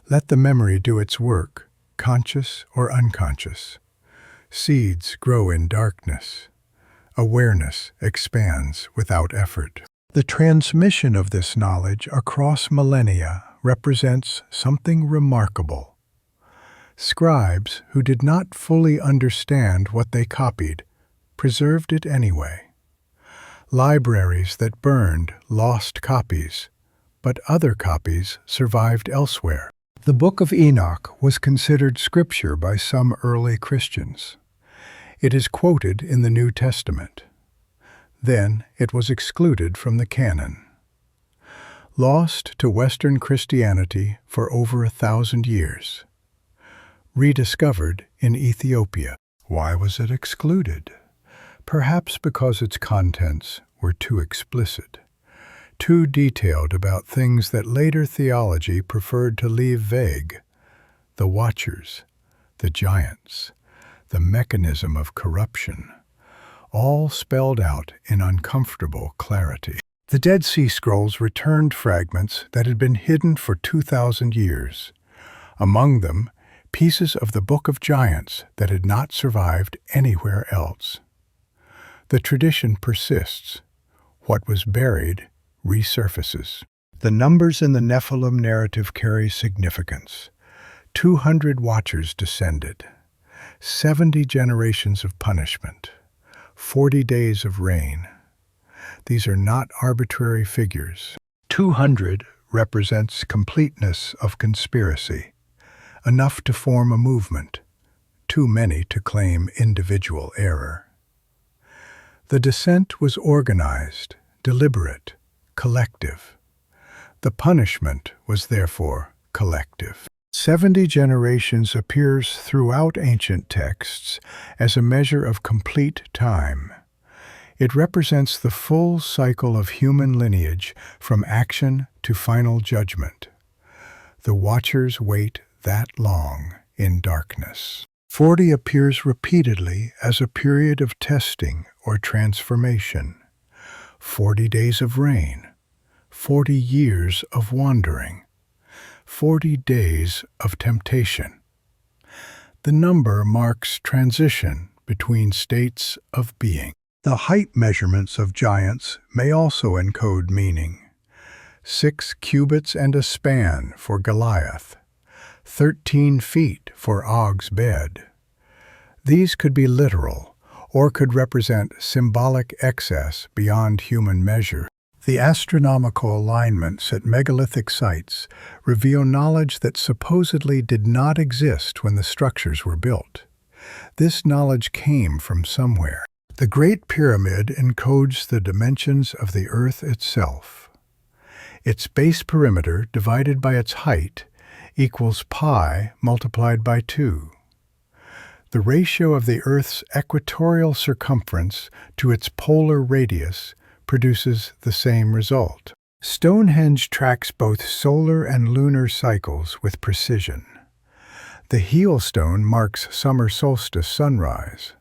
S1: Let the memory do its work, conscious or unconscious. Seeds grow in darkness. Awareness expands without effort. The transmission of this knowledge across millennia represents something remarkable. Scribes who did not fully understand what they copied preserved it anyway. Libraries that burned lost copies, but other copies survived elsewhere. The Book of Enoch was considered scripture by some early Christians. It is quoted in the New Testament. Then it was excluded from the canon. Lost to Western Christianity for over 1,000 years. Rediscovered in Ethiopia. Why was it excluded? Perhaps because its contents were too explicit, too detailed about things that later theology preferred to leave vague. The Watchers, the giants, the mechanism of corruption, all spelled out in uncomfortable clarity. The Dead Sea Scrolls returned fragments that had been hidden for 2,000 years. Among them, pieces of the Book of Giants that had not survived anywhere else. The tradition persists. What was buried resurfaces. The numbers in the Nephilim narrative carry significance. 200 Watchers descended. 70 generations of punishment. 40 days of rain. These are not arbitrary figures. 200 represents completeness of conspiracy, enough to form a movement, too many to claim individual error. The descent was organized, deliberate, collective. The punishment was therefore collective. 70 generations appears throughout ancient texts as a measure of complete time. It represents the full cycle of human lineage from action to final judgment. The Watchers wait that long in darkness. 40 appears repeatedly as a period of testing or transformation. 40 days of rain. 40 years of wandering. 40 days of temptation. The number marks transition between states of being. The height measurements of giants may also encode meaning. 6 cubits and a span for Goliath. 13 feet for Og's bed. These could be literal, or could represent symbolic excess beyond human measure. The astronomical alignments at megalithic sites reveal knowledge that supposedly did not exist when the structures were built. This knowledge came from somewhere. The Great Pyramid encodes the dimensions of the Earth itself. Its base perimeter, divided by its height, equals pi multiplied by 2. The ratio of the Earth's equatorial circumference to its polar radius produces the same result. Stonehenge tracks both solar and lunar cycles with precision. The heel stone marks summer solstice sunrise.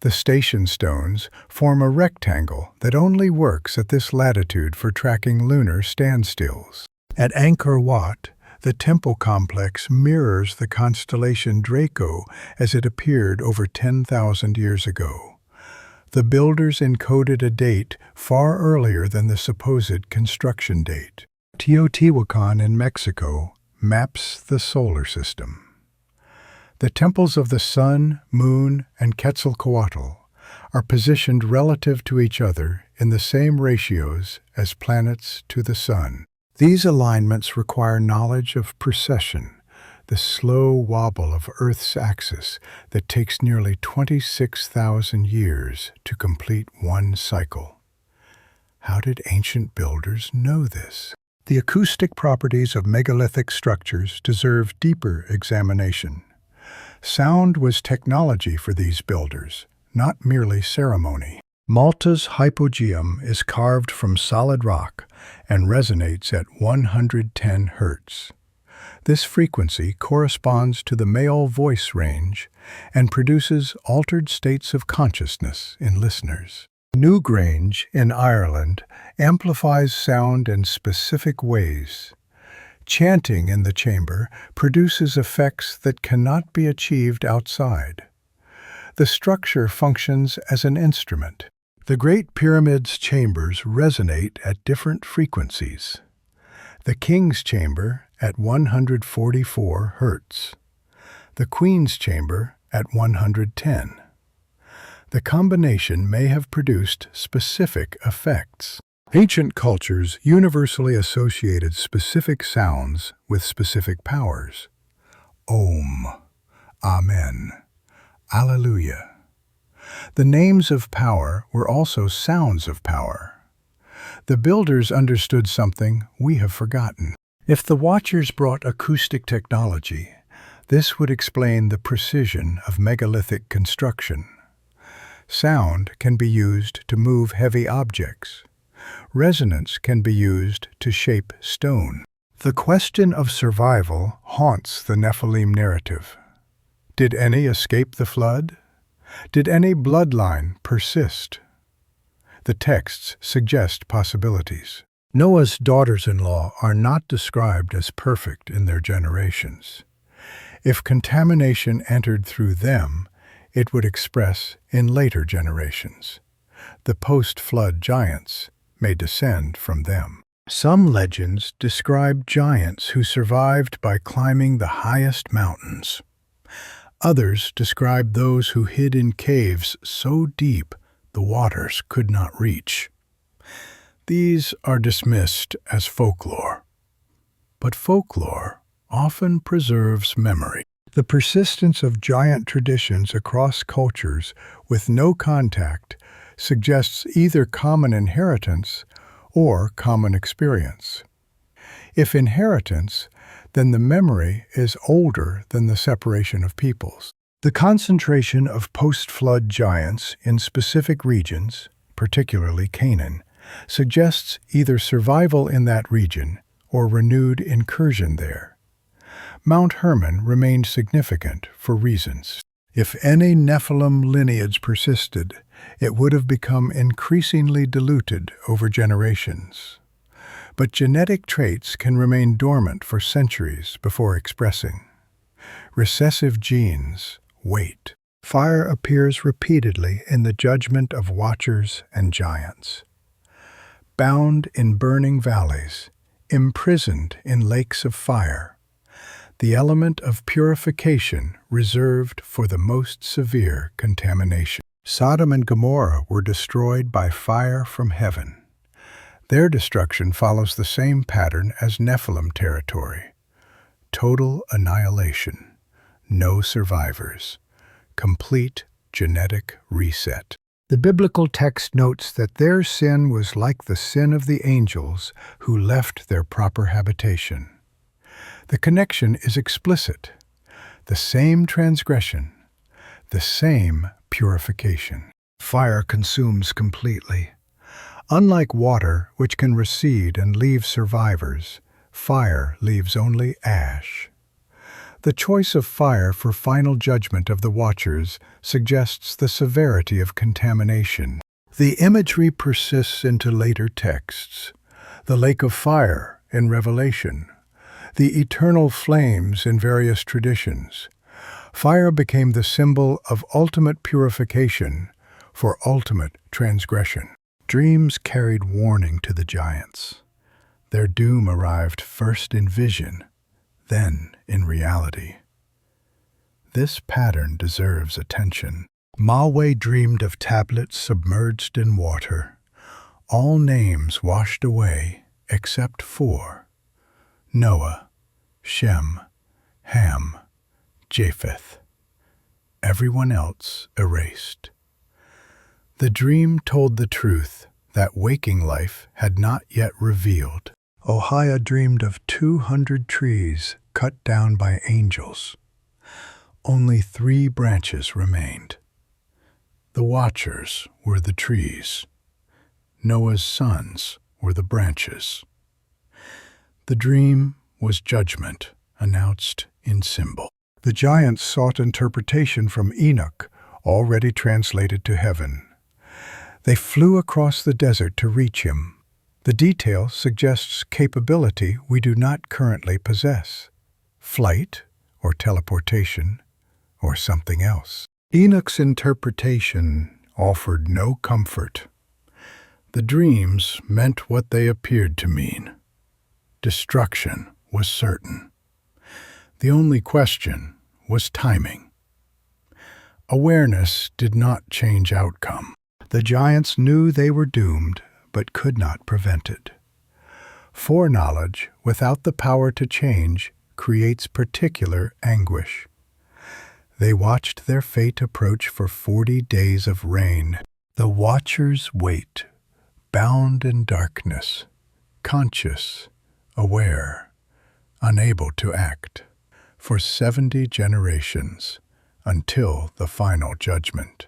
S1: The station stones form a rectangle that only works at this latitude for tracking lunar standstills. At Angkor Wat, the temple complex mirrors the constellation Draco as it appeared over 10,000 years ago. The builders encoded a date far earlier than the supposed construction date. Teotihuacan in Mexico maps the solar system. The temples of the Sun, Moon, and Quetzalcoatl are positioned relative to each other in the same ratios as planets to the Sun. These alignments require knowledge of precession, the slow wobble of Earth's axis that takes nearly 26,000 years to complete one cycle. How did ancient builders know this? The acoustic properties of megalithic structures deserve deeper examination. Sound was technology for these builders, not merely ceremony. Malta's hypogeum is carved from solid rock and resonates at 110 Hz. This frequency corresponds to the male voice range and produces altered states of consciousness in listeners. Newgrange in Ireland amplifies sound in specific ways. Chanting in the chamber produces effects that cannot be achieved outside. The structure functions as an instrument. The Great Pyramid's chambers resonate at different frequencies. The King's Chamber at 144 Hz. The Queen's Chamber at 110. The combination may have produced specific effects. Ancient cultures universally associated specific sounds with specific powers. Om, Amen, Alleluia. The names of power were also sounds of power. The builders understood something we have forgotten. If the Watchers brought acoustic technology, this would explain the precision of megalithic construction. Sound can be used to move heavy objects. Resonance can be used to shape stone. The question of survival haunts the Nephilim narrative. Did any escape the flood? Did any bloodline persist? The texts suggest possibilities. Noah's daughters-in-law are not described as perfect in their generations. If contamination entered through them, it would express in later generations. The post-flood giants may descend from them. Some legends describe giants who survived by climbing the highest mountains. Others describe those who hid in caves so deep the waters could not reach. These are dismissed as folklore. But folklore often preserves memory. The persistence of giant traditions across cultures with no contact suggests either common inheritance or common experience. If inheritance, then the memory is older than the separation of peoples. The concentration of post-flood giants in specific regions, particularly Canaan, suggests either survival in that region or renewed incursion there. Mount Hermon remained significant for reasons. If any Nephilim lineage persisted, it would have become increasingly diluted over generations. But genetic traits can remain dormant for centuries before expressing. Recessive genes wait. Fire appears repeatedly in the judgment of Watchers and giants. Bound in burning valleys, imprisoned in lakes of fire, the element of purification reserved for the most severe contamination. Sodom and Gomorrah were destroyed by fire from heaven. Their destruction follows the same pattern as Nephilim territory. Total annihilation, no survivors, complete genetic reset. The biblical text notes that their sin was like the sin of the angels who left their proper habitation. The connection is explicit. The same transgression, the same purification. Fire consumes completely. Unlike water, which can recede and leave survivors, fire leaves only ash. The choice of fire for final judgment of the Watchers suggests the severity of contamination. The imagery persists into later texts. The lake of fire in Revelation, the eternal flames in various traditions. Fire became the symbol of ultimate purification for ultimate transgression. Dreams carried warning to the giants. Their doom arrived first in vision, then in reality. This pattern deserves attention. Malwe dreamed of tablets submerged in water, all names washed away except 4: Noah, Shem, Ham, Japheth. Everyone else erased. The dream told the truth that waking life had not yet revealed. Ohia dreamed of 200 trees cut down by angels. Only 3 branches remained. The Watchers were the trees. Noah's sons were the branches. The dream was judgment, announced in symbol. The giants sought interpretation from Enoch, already translated to heaven. They flew across the desert to reach him. The detail suggests capability we do not currently possess: flight or teleportation or something else. Enoch's interpretation offered no comfort. The dreams meant what they appeared to mean. Destruction was certain. The only question was timing. Awareness did not change outcome. The giants knew they were doomed, but could not prevent it. Foreknowledge without the power to change creates particular anguish. They watched their fate approach for 40 days of rain. The Watchers wait, bound in darkness, conscious, aware, unable to act, for 70 generations, until the final judgment.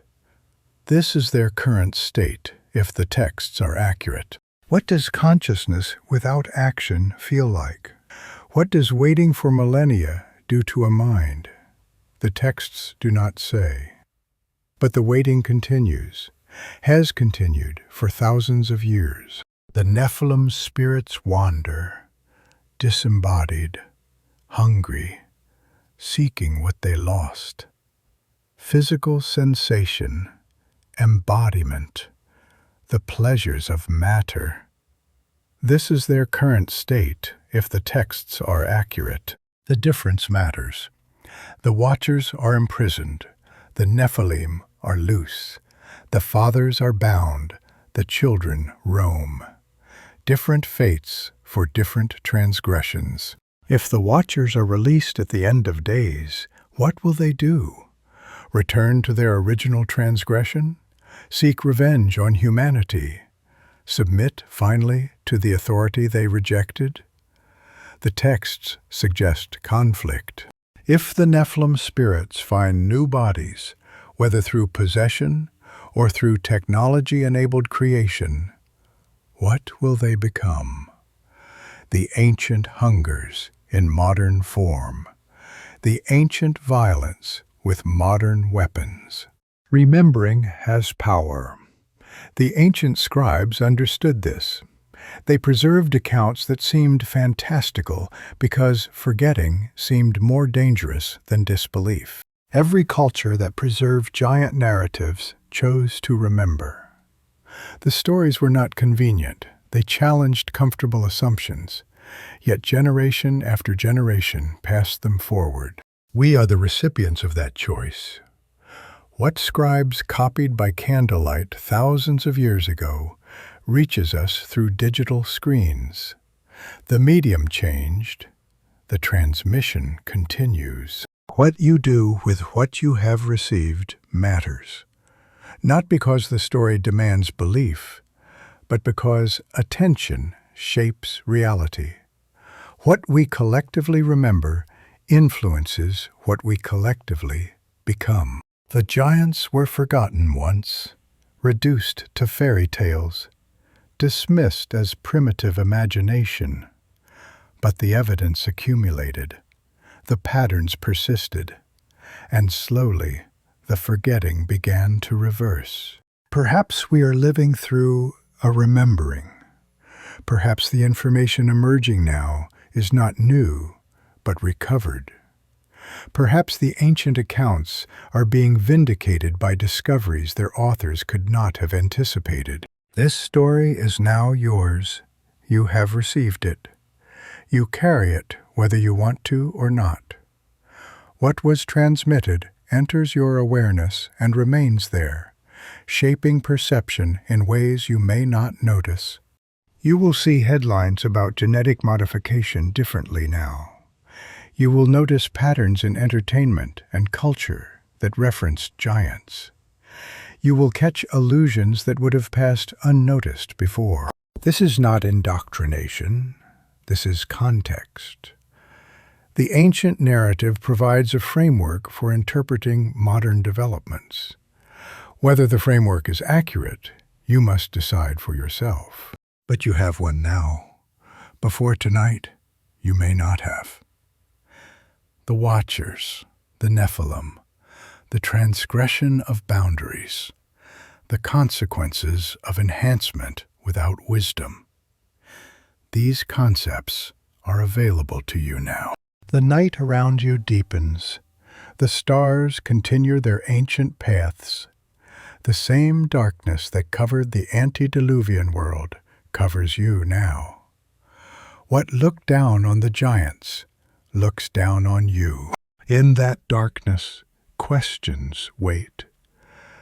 S1: This is their current state, if the texts are accurate. What does consciousness without action feel like? What does waiting for millennia do to a mind? The texts do not say. But the waiting continues, has continued for thousands of years. The Nephilim spirits wander, disembodied, hungry, seeking what they lost. Physical sensation, embodiment, the pleasures of matter. This is their current state, if the texts are accurate. The difference matters. The Watchers are imprisoned. The Nephilim are loose. The fathers are bound. The children roam. Different fates for different transgressions. If the Watchers are released at the end of days, what will they do? Return to their original transgression? Seek revenge on humanity? Submit, finally, to the authority they rejected? The texts suggest conflict. If the Nephilim spirits find new bodies, whether through possession or through technology-enabled creation, what will they become? The ancient hungers in modern form, the ancient violence with modern weapons. Remembering has power. The ancient scribes understood this. They preserved accounts that seemed fantastical because forgetting seemed more dangerous than disbelief. Every culture that preserved giant narratives chose to remember. The stories were not convenient. They challenged comfortable assumptions, yet generation after generation passed them forward. We are the recipients of that choice. What scribes copied by candlelight thousands of years ago reaches us through digital screens. The medium changed, the transmission continues. What you do with what you have received matters, not because the story demands belief, but because attention shapes reality. What we collectively remember influences what we collectively become. The giants were forgotten once, reduced to fairy tales, dismissed as primitive imagination. But the evidence accumulated, the patterns persisted, and slowly the forgetting began to reverse. Perhaps we are living through a remembering. Perhaps the information emerging now is not new, but recovered. Perhaps the ancient accounts are being vindicated by discoveries their authors could not have anticipated. This story is now yours. You have received it. You carry it whether you want to or not. What was transmitted enters your awareness and remains there, shaping perception in ways you may not notice. You will see headlines about genetic modification differently now. You will notice patterns in entertainment and culture that reference giants. You will catch allusions that would have passed unnoticed before. This is not indoctrination. This is context. The ancient narrative provides a framework for interpreting modern developments. Whether the framework is accurate, you must decide for yourself. But you have one now. Before tonight, you may not have. The Watchers, the Nephilim, the transgression of boundaries, the consequences of enhancement without wisdom. These concepts are available to you now. The night around you deepens. The stars continue their ancient paths. The same darkness that covered the antediluvian world covers you now. What looked down on the giants looks down on you. In that darkness, questions wait.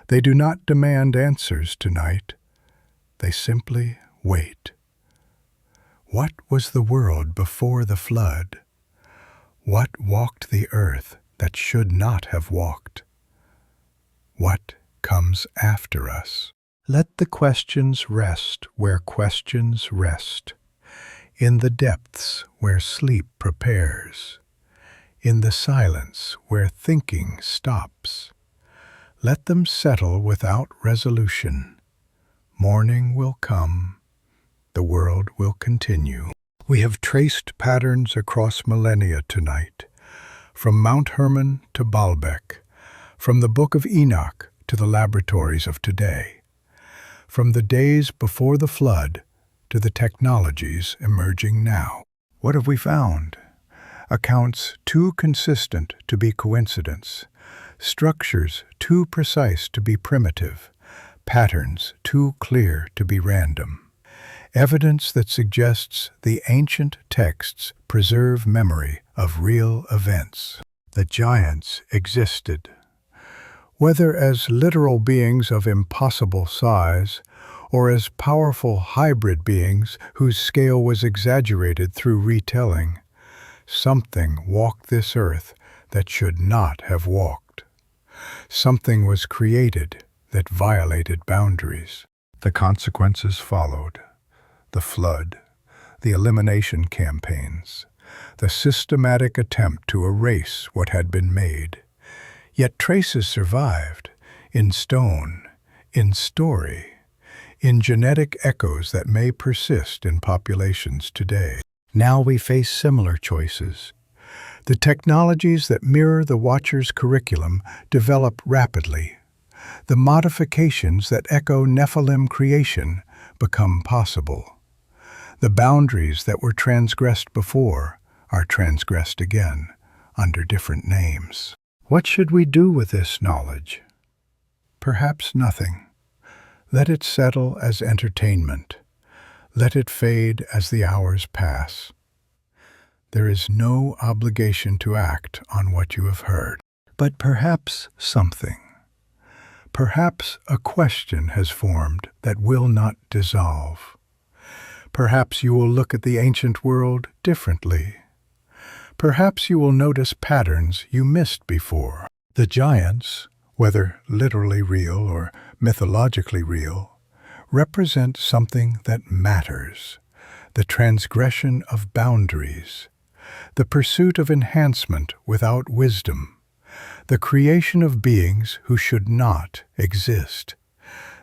S1: They do not demand answers tonight. They simply wait. What was the world before the flood? What walked the earth that should not have walked? What comes after us? Let the questions rest where questions rest. In the depths where sleep prepares. In the silence where thinking stops. Let them settle without resolution. Morning will come. The world will continue. We have traced patterns across millennia tonight, from Mount Hermon to Baalbek, from the Book of Enoch to the laboratories of today, from the days before the flood to the technologies emerging now. What have we found? Accounts too consistent to be coincidence, structures too precise to be primitive, patterns too clear to be random. Evidence that suggests the ancient texts preserve memory of real events. The giants existed. Whether as literal beings of impossible size, or as powerful hybrid beings whose scale was exaggerated through retelling, something walked this earth that should not have walked. Something was created that violated boundaries. The consequences followed. The flood, the elimination campaigns, the systematic attempt to erase what had been made. Yet traces survived, in stone, in story, in genetic echoes that may persist in populations today. Now we face similar choices. The technologies that mirror the Watchers' curriculum develop rapidly. The modifications that echo Nephilim creation become possible. The boundaries that were transgressed before are transgressed again, under different names. What should we do with this knowledge? Perhaps nothing. Let it settle as entertainment. Let it fade as the hours pass. There is no obligation to act on what you have heard. But perhaps something. Perhaps a question has formed that will not dissolve. Perhaps you will look at the ancient world differently. Perhaps you will notice patterns you missed before. The giants, whether literally real or mythologically real, represent something that matters. the transgression of boundaries, the pursuit of enhancement without wisdom, the creation of beings who should not exist.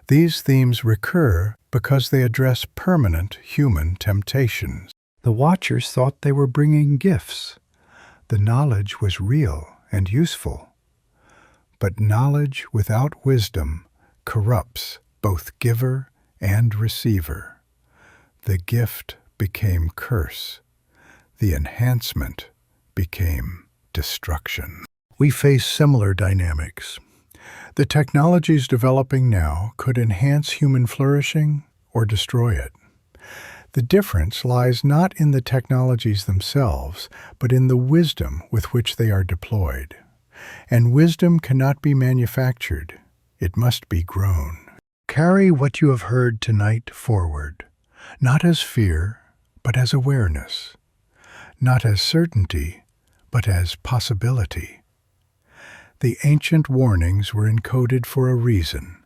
S1: These themes recur because they address permanent human temptations. The Watchers thought they were bringing gifts. The knowledge was real and useful. But knowledge without wisdom corrupts both giver and receiver. The gift became curse. The enhancement became destruction. We face similar dynamics. The technologies developing now could enhance human flourishing or destroy it. The difference lies not in the technologies themselves, but in the wisdom with which they are deployed. And wisdom cannot be manufactured. It must be grown. Carry what you have heard tonight forward, not as fear, but as awareness, not as certainty, but as possibility. The ancient warnings were encoded for a reason.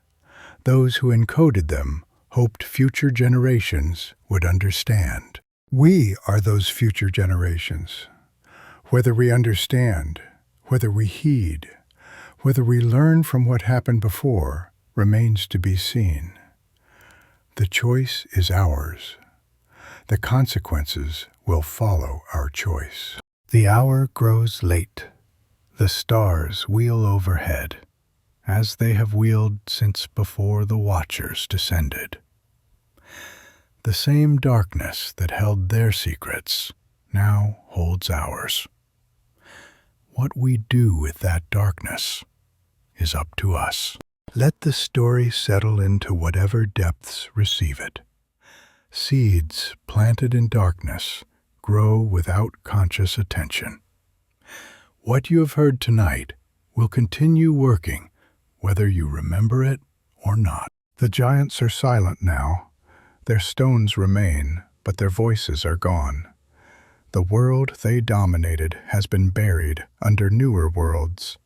S1: Those who encoded them hoped future generations would understand. We are those future generations. Whether we understand, whether we heed, whether we learn from what happened before, remains to be seen. The choice is ours. The consequences will follow our choice. The hour grows late. The stars wheel overhead, as they have wheeled since before the Watchers descended. The same darkness that held their secrets now holds ours. What we do with that darkness is up to us. Let the story settle into whatever depths receive it. Seeds planted in darkness grow without conscious attention. What you have heard tonight will continue working, whether you remember it or not. The giants are silent now. Their stones remain, but their voices are gone. The world they dominated has been buried under newer worlds.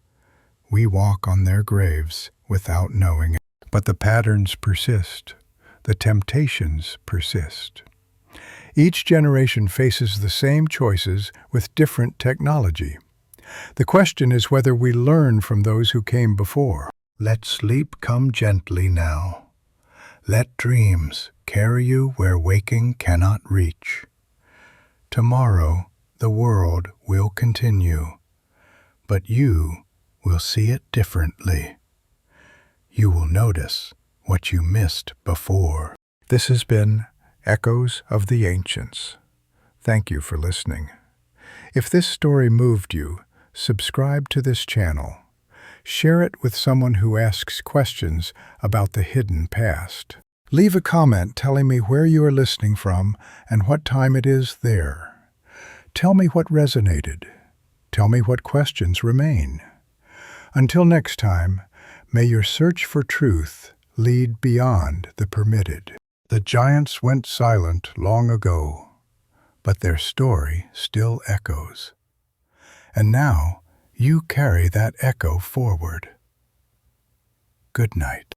S1: We walk on their graves without knowing it. But the patterns persist. The temptations persist. Each generation faces the same choices with different technology. The question is whether we learn from those who came before. Let sleep come gently now. Let dreams carry you where waking cannot reach. Tomorrow the world will continue, but you will see it differently. You will notice what you missed before. This has been Echoes of the Ancients. Thank you for listening. If this story moved you, subscribe to this channel. Share it with someone who asks questions about the hidden past. Leave a comment telling me where you are listening from and what time it is there. Tell me what resonated. Tell me what questions remain. Until next time, may your search for truth lead beyond the permitted. The giants went silent long ago, but their story still echoes. And now you carry that echo forward. Good night.